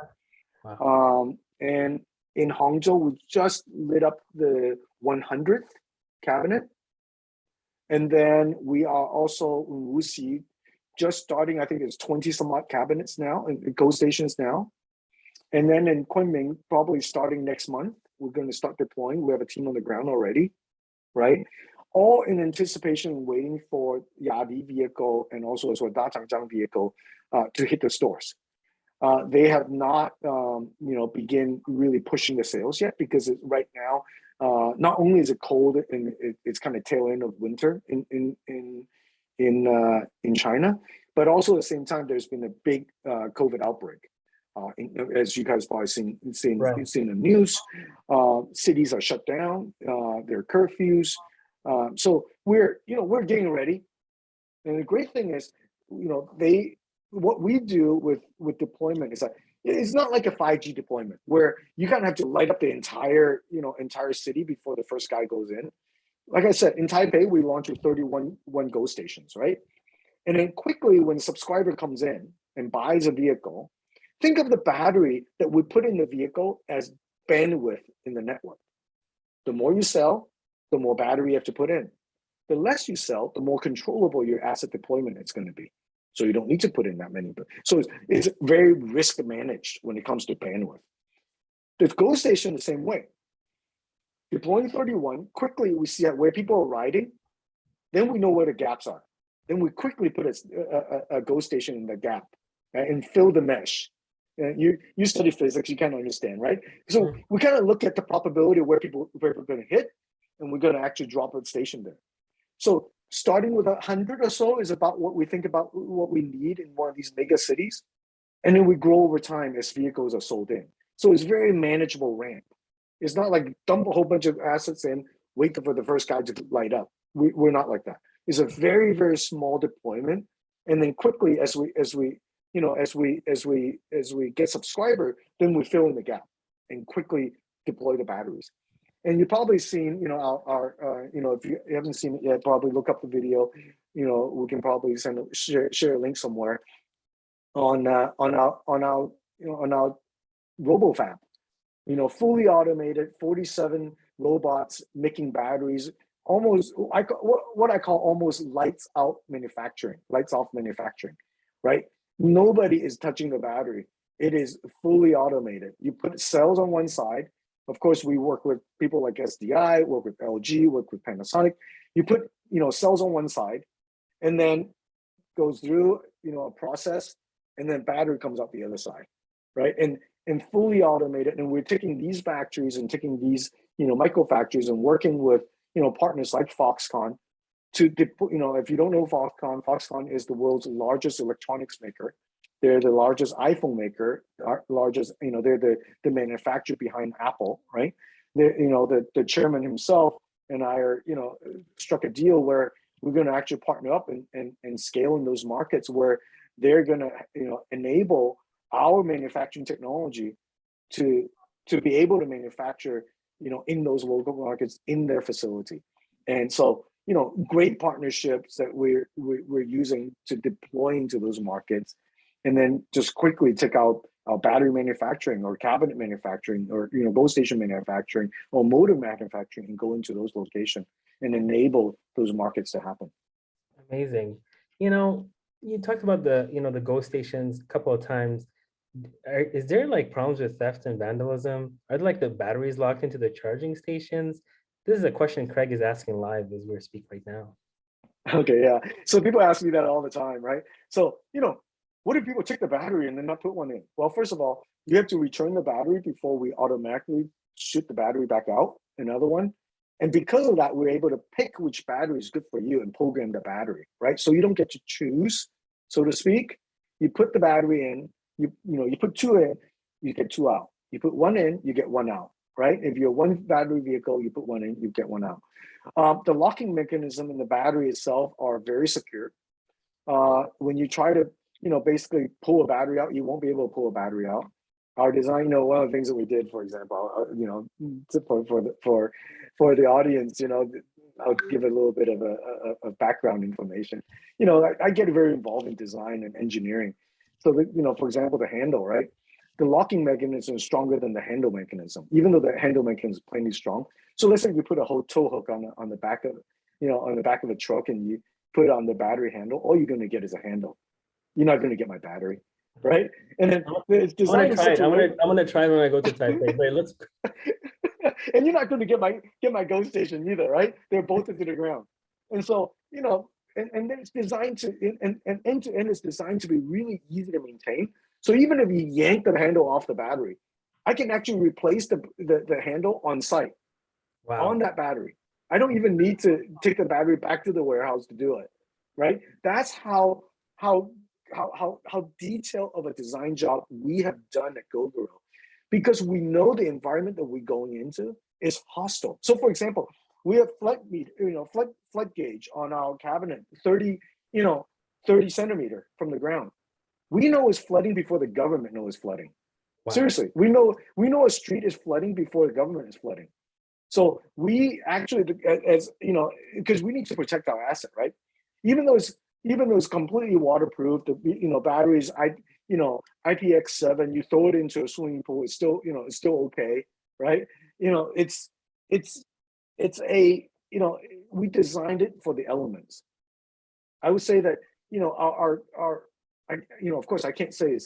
S2: Wow. And in Hangzhou, we just lit up the 100th cabinet. And then we are also in Wuxi, just starting, I think it's 20 some odd cabinets now, and Go Stations now. And then in Kunming, probably starting next month, we're going to start deploying. We have a team on the ground already, right? All in anticipation, waiting for Yadi vehicle and also as well Dachangjiang vehicle to hit the stores. They have not, begin really pushing the sales yet, because right now, not only is it cold and it's kind of tail end of winter in China, but also at the same time, there's been a big COVID outbreak. As you guys probably seen the news, cities are shut down. There are curfews. So we're getting ready. And the great thing is, what we do with deployment is that it's not like a 5G deployment where you kind of have to light up the entire city before the first guy goes in. Like I said, in Taipei, we launched with 31 Go Stations, right? And then quickly, when the subscriber comes in and buys a vehicle, Think of the battery that we put in the vehicle as bandwidth in the network. The more you sell, the more battery you have to put in. The less you sell, the more controllable your asset deployment is going to be. So you don't need to put in that many. So it's very risk managed when it comes to bandwidth. The Go Station the same way. Deploying 31, quickly we see where people are riding, then we know where the gaps are. Then we quickly put a Go Station in the gap, right, and fill the mesh. You study physics, you kind of understand, right? So we kind of look at the probability of where we're going to hit, and we're going to actually drop a station there. So starting with 100 or so is about what we think about what we need in one of these mega cities. And then we grow over time as vehicles are sold in. So it's very manageable ramp. It's not like dump a whole bunch of assets in, wait for the first guy to light up. We're not like that. It's a very, very small deployment. And then quickly as we get subscriber, then we fill in the gap and quickly deploy the batteries. And you've probably seen, our if you haven't seen it yet, probably look up the video. We can probably share a link somewhere on our RoboFab. Fully automated, 47 robots making batteries, almost what I call almost lights off manufacturing, right? Nobody is touching the battery. It is fully automated. You put cells on one side. Of course, we work with people like SDI, work with LG, work with Panasonic. You put cells on one side, and then goes through a process, and then battery comes out the other side, right? And fully automated. And we're taking these factories and taking these micro factories and working with partners like Foxconn to if you don't know Foxconn is the world's largest electronics maker. They're the largest iPhone maker, largest, they're the manufacturer behind Apple, right? The chairman himself and I are, struck a deal where we're going to actually partner up and scale in those markets where they're going to, enable our manufacturing technology to be able to manufacture, in those local markets in their facility. And so, great partnerships that we're using to deploy into those markets. And then just quickly take out our battery manufacturing or cabinet manufacturing or Go Station manufacturing or motor manufacturing and go into those locations and enable those markets to happen.
S1: Amazing. You talked about the Go Stations a couple of times. Is there like problems with theft and vandalism? Are like the batteries locked into the charging stations? This is a question Craig is asking live as we're speaking right now.
S2: Okay, yeah. So people ask me that all the time, right? So, what if people take the battery and then not put one in? Well, first of all, you have to return the battery before we automatically shoot the battery back out, another one. And because of that, we're able to pick which battery is good for you and program the battery, right? So you don't get to choose, so to speak. You put the battery in, you put two in, you get two out. You put one in, you get one out, right? If you're one battery vehicle, you put one in, you get one out. The locking mechanism in the battery itself are very secure. When you try to, basically pull a battery out, you won't be able to pull a battery out. Our design, one of the things that we did, for example, for the audience, I'll give a little bit of background information. I get very involved in design and engineering. So, for example, the handle, right? The locking mechanism is stronger than the handle mechanism, even though the handle mechanism is plainly strong. So let's say you put a whole tow hook on the back of, on the back of a truck and you put it on the battery handle, all you're going to get is a handle. You're not going to get my battery, right? And then it's designed.
S1: I'm gonna try when I go to Taipei. But let's.
S2: And you're not going to get my Go Station either, right? They're bolted to the ground, and so and then it's designed to and end to end is designed to be really easy to maintain. So even if you yank the handle off the battery, I can actually replace the handle on site. Wow. On that battery. I don't even need to take the battery back to the warehouse to do it, right? That's how detailed of a design job we have done at Gogoro, because we know the environment that we're going into is hostile. So, for example, we have flood gauge on our cabinet, 30 centimeter from the ground. We know it's flooding before the government knows it's flooding. Wow. Seriously, we know a street is flooding before the government is flooding. So we actually, because we need to protect our asset, right? Even though it's completely waterproof, the batteries, IPX7, you throw it into a swimming pool, it's still, it's still okay, right? It's we designed it for the elements. I would say that, of course I can't say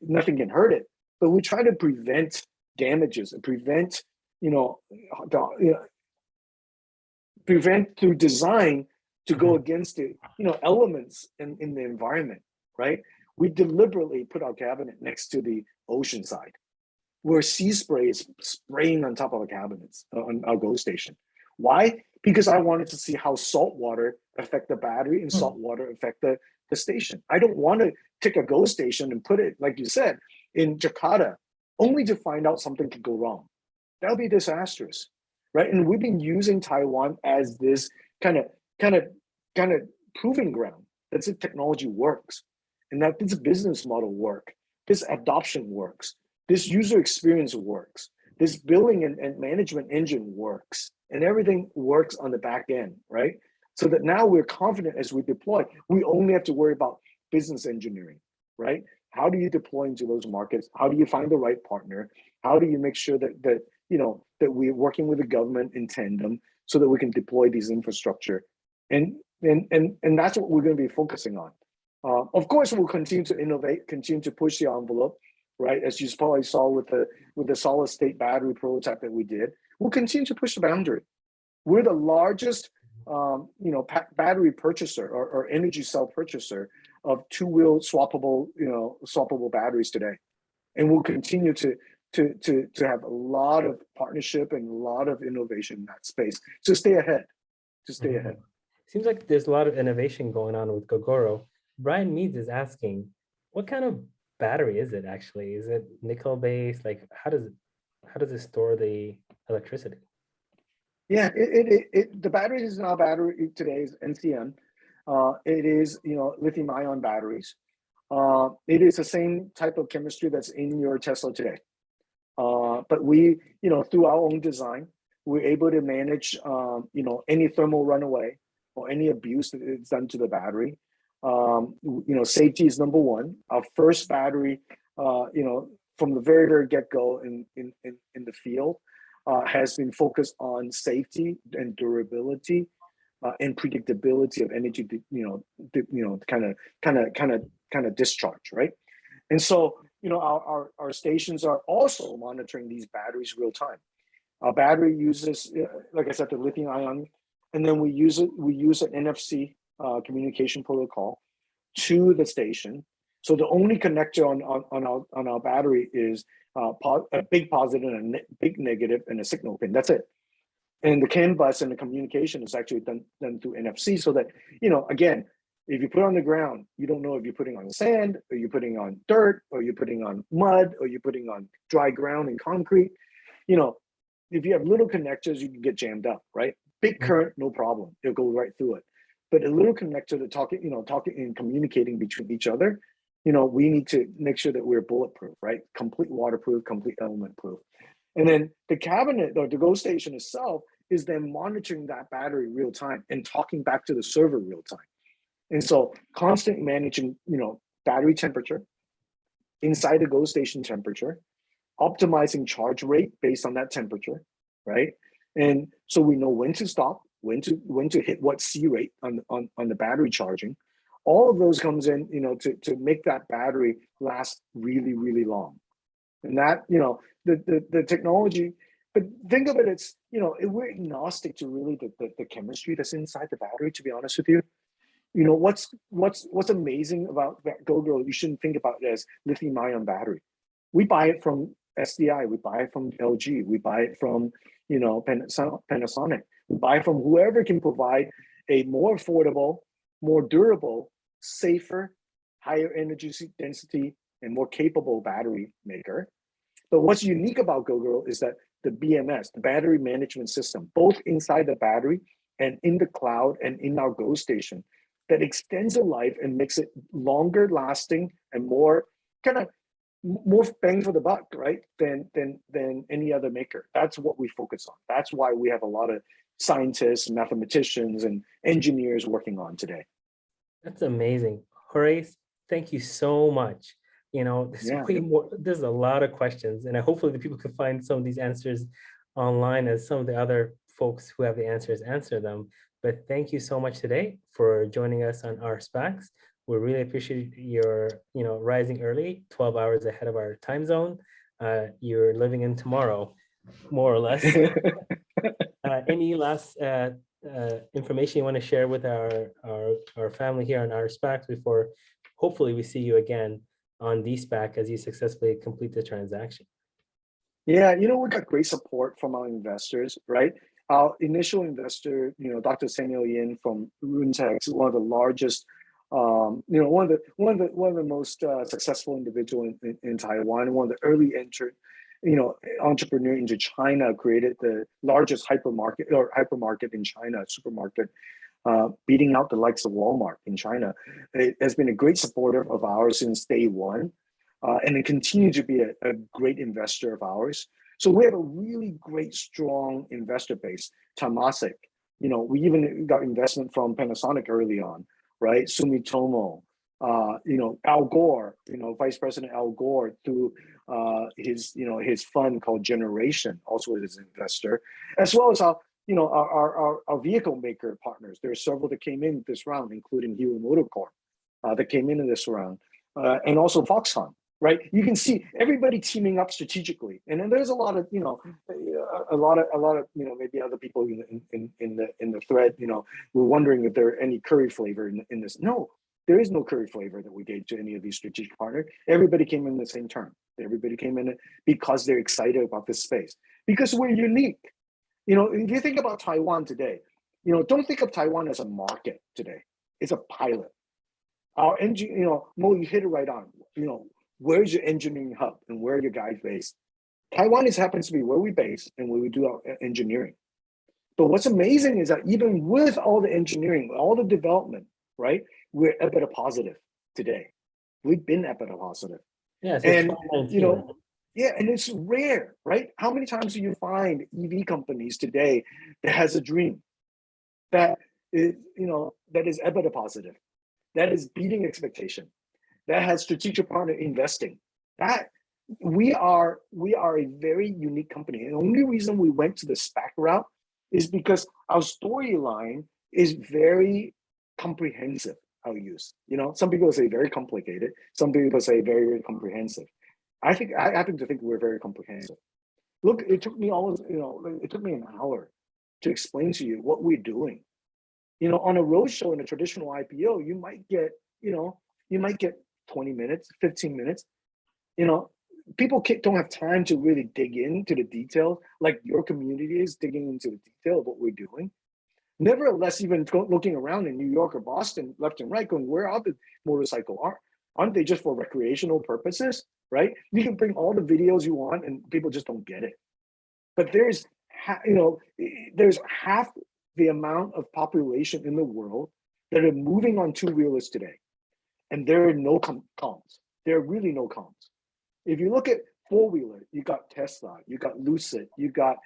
S2: nothing can hurt it, but we try to prevent damages and prevent, prevent through design to go against the, elements in the environment, right? We deliberately put our cabinet next to the ocean side, where sea spray is spraying on top of our cabinets on our GO station. Why? Because I wanted to see how salt water affect the battery and salt water affect the station. I don't want to take a GO station and put it, like you said, in Jakarta, only to find out something could go wrong. That would be disastrous, right? And we've been using Taiwan as this kind of proving ground that this technology works, and that this business model works, this adoption works, this user experience works, this billing and management engine works, and everything works on the back end, right? So that now we're confident as we deploy, we only have to worry about business engineering, right? How do you deploy into those markets? How do you find the right partner? How do you make sure that we're working with the government in tandem so that we can deploy these infrastructure? And that's what we're going to be focusing on. Of course, we'll continue to innovate, continue to push the envelope, right? As you probably saw with the solid state battery prototype that we did, we'll continue to push the boundary. We're the largest, battery purchaser or energy cell purchaser of two-wheel swappable batteries today, and we'll continue to have a lot of partnership and a lot of innovation in that space to stay ahead.
S1: Seems like there's a lot of innovation going on with Gogoro. Brian Meads is asking, what kind of battery is it actually? Is it nickel based? Like, how does it store the electricity?
S2: Yeah, the battery is not battery today is NCM. It is lithium ion batteries. It is the same type of chemistry that's in your Tesla today. But we, through our own design, we're able to manage any thermal runaway or any abuse that is done to the battery. Safety is number one. Our first battery, from the very get-go in the field, has been focused on safety and durability and predictability of energy, kind of discharge, right? And so, our stations are also monitoring these batteries real time. Our battery uses, like I said, the lithium ion, and then we use an NFC communication protocol to the station. So the only connector on our battery is a big positive and a big negative and a signal pin. That's it. And the CAN bus and the communication is actually done through NFC, so that again, if you put it on the ground, you don't know if you're putting on sand, or you're putting on dirt, or you're putting on mud, or you're putting on dry ground and concrete. If you have little connectors, you can get jammed up, right? Big current, no problem, it'll go right through it. But a little connector to talking and communicating between each other, we need to make sure that we're bulletproof, right? Complete waterproof, complete element proof. And then the cabinet or the GO station itself is then monitoring that battery real time and talking back to the server real time. And so constant managing, battery temperature, inside the GO station temperature, optimizing charge rate based on that temperature, right? And so we know when to stop, when to hit what C rate on the battery charging. All of those comes in, to make that battery last really, really long. And that, the technology, but think of it, it's, we're agnostic to really the chemistry that's inside the battery, to be honest with you. What's amazing about that Gogoro, you shouldn't think about it as lithium ion battery. We buy it from SDI, we buy it from LG, we buy it from, Panasonic. We buy from whoever can provide a more affordable, more durable, safer, higher energy density, and more capable battery maker. But what's unique about Gogoro is that the BMS, the battery management system, both inside the battery and in the cloud and in our GO station, that extends the life and makes it longer lasting and more bang for the buck, right? Than any other maker. That's what we focus on. That's why we have a lot of scientists, mathematicians, and engineers working on today.
S1: That's amazing. Horace, thank you so much. There's
S2: Yeah.
S1: way more, there's a lot of questions, and hopefully the people can find some of these answers online as some of the other folks who have the answers answer them. But thank you so much today for joining us on our SPACs. We really appreciate your, rising early, 12 hours ahead of our time zone. You're living in tomorrow, more or less. Any last information you want to share with our family here on our SPAC before hopefully we see you again on DSPAC as you successfully complete the transaction?
S2: Yeah, we got great support from our investors, right? Our initial investor, Dr. Samuel Yin from Runtex, one of the largest, one of the most successful individual in Taiwan, one of the early entered, entrepreneur into China, created the largest hypermarket in China, supermarket, beating out the likes of Walmart in China. It has been a great supporter of ours since day one, and it continues to be a great investor of ours. So we have a really great, strong investor base. Temasek, we even got investment from Panasonic early on, right? Sumitomo, Al Gore, Vice President Al Gore, through his fund called Generation, also as an investor, as well as our vehicle maker partners. There are several that came in this round, including Hero MotoCorp, that came into this round, and also Foxconn. Right, you can see everybody teaming up strategically, and then there's a lot of maybe other people in the thread, we're wondering if there are any curry flavor in this. No, there is no curry flavor that we gave to any of these strategic partners. Everybody came in the same term. Everybody came in because they're excited about this space, because we're unique. If you think about Taiwan today, don't think of Taiwan as a market today. It's a pilot. Our engine, Mo, you hit it right on. Where's your engineering hub and where are your guys based? Taiwan happens to be where we base and where we do our engineering. But what's amazing is that even with all the engineering, all the development, right, we're EBITDA positive today. We've been EBITDA positive.
S1: Yeah,
S2: and and it's rare, right? How many times do you find EV companies today that has a dream, that is EBITDA positive, that is beating expectation, that has strategic partner investing? That we are a very unique company. And the only reason we went to the SPAC route is because our storyline is very comprehensive. I'll use, some people say very complicated, some people say very, very comprehensive. I happen to think we're very comprehensive. Look, it took me it took me an hour to explain to you what we're doing. On a roadshow in a traditional IPO, you might get 20 minutes, 15 minutes. People don't have time to really dig into the details like your community is digging into the detail of what we're doing. Nevertheless, even looking around in New York or Boston, left and right, going, where are the motorcycle? Aren't they just for recreational purposes, right? You can bring all the videos you want and people just don't get it. But there's half the amount of population in the world that are moving on two-wheelers today. And there are no comps. There are really no comps. If you look at four-wheeler, you got Tesla, you got Lucid, you got,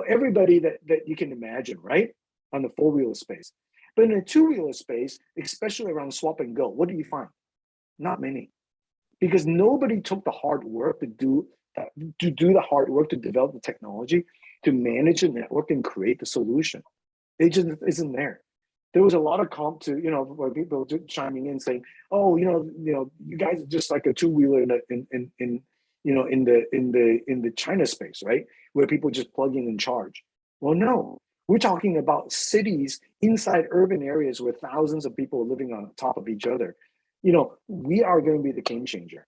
S2: everybody that you can imagine, right? On the four-wheeler space. But in the two-wheeler space, especially around swap and go, what do you find? Not many. Because nobody took the hard work to do the hard work to develop the technology, to manage the network and create the solution. It just isn't there. There was a lot of comp to, where people chiming in saying, "Oh, you guys are just like a two-wheeler in the China space, right? Where people just plug in and charge." Well, no, we're talking about cities inside urban areas where thousands of people are living on top of each other. We are going to be the game changer.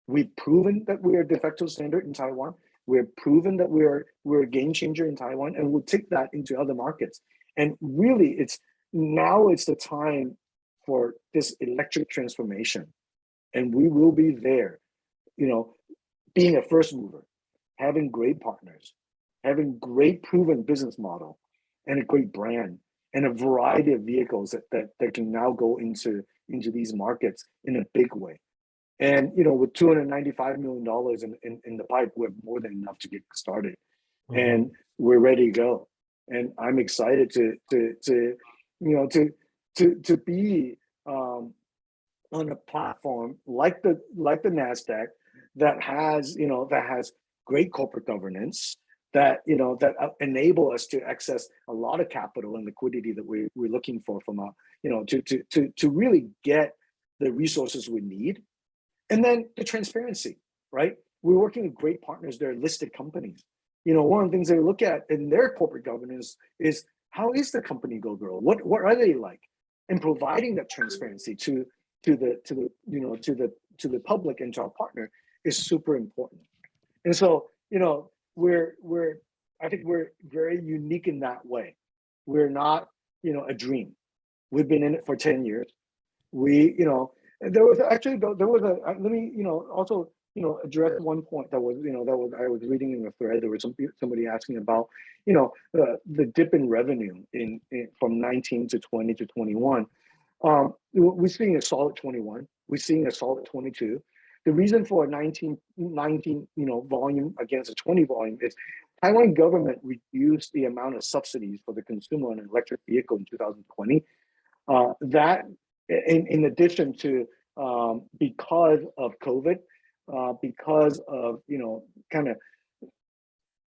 S2: We've proven that we are de facto standard in Taiwan. We've proven that we're a game changer in Taiwan, and we'll take that into other markets. And really, it's the time for this electric transformation. And we will be there, being a first mover, having great partners, having great proven business model, and a great brand, and a variety of vehicles that can now go into these markets in a big way. And with $295 million in the pipe, we have more than enough to get started. Mm-hmm. And we're ready to go. And I'm excited to be on a platform like the NASDAQ that has, that has great corporate governance, that, that enable us to access a lot of capital and liquidity that we're looking for from a, to really get the resources we need. And then the transparency, right? We're working with great partners. They're listed companies. One of the things they look at in their corporate governance is, how is the company Gogoro? What are they like? And providing that transparency to the public and to our partner is super important. And so, I think we're very unique in that way. We're not, a dream. We've been in it for 10 years. There was actually, let me, also, address one point that was, I was reading in the thread. There was somebody asking about, the dip in revenue from 19 to 20 to 21. We're seeing a solid 21. We're seeing a solid 22. The reason for a 19 volume against a 20 volume is Taiwan government reduced the amount of subsidies for the consumer on an electric vehicle in 2020. That, in addition to, because of COVID, because of,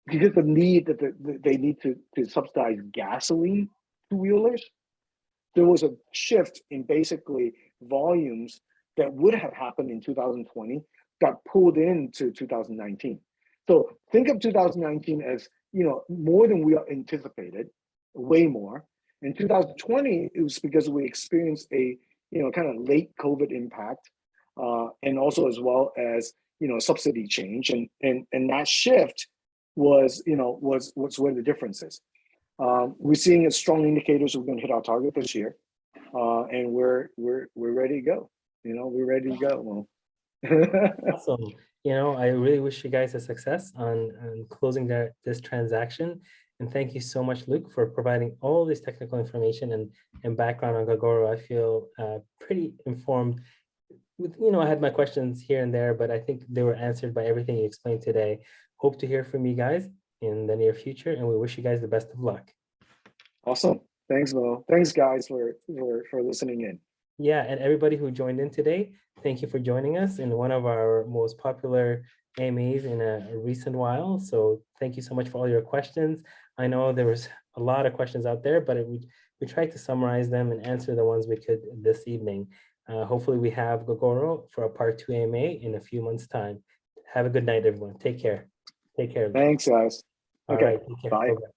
S2: because the need that they need to subsidize gasoline two-wheelers, there was a shift in basically volumes that would have happened in 2020 got pulled into 2019. So think of 2019 as, more than we anticipated, way more. In 2020, it was because we experienced a, kind of late COVID impact, and also as well as, subsidy change. And that shift was, was where the difference is. We're seeing strong indicators we're going to hit our target this year, and we're ready to go. We're ready to go.
S1: Awesome. I really wish you guys a success on closing this transaction. And thank you so much, Luke, for providing all this technical information and background on Gogoro. I feel pretty informed. I had my questions here and there, but I think they were answered by everything you explained today. Hope to hear from you guys in the near future, and we wish you guys the best of luck.
S2: Awesome. Thanks, Mo. Thanks, guys, for listening in.
S1: Yeah, and everybody who joined in today, thank you for joining us in one of our most popular AMAs in a recent while. So thank you so much for all your questions. I know there was a lot of questions out there, but we tried to summarize them and answer the ones we could this evening. Hopefully we have Gogoro for a part 2 AMA in a few months' time. Have a good night, everyone. Take care. Take care.
S2: Thanks, guys.
S1: All
S2: Okay,
S1: right. Take care.
S2: bye.
S1: Bye-bye.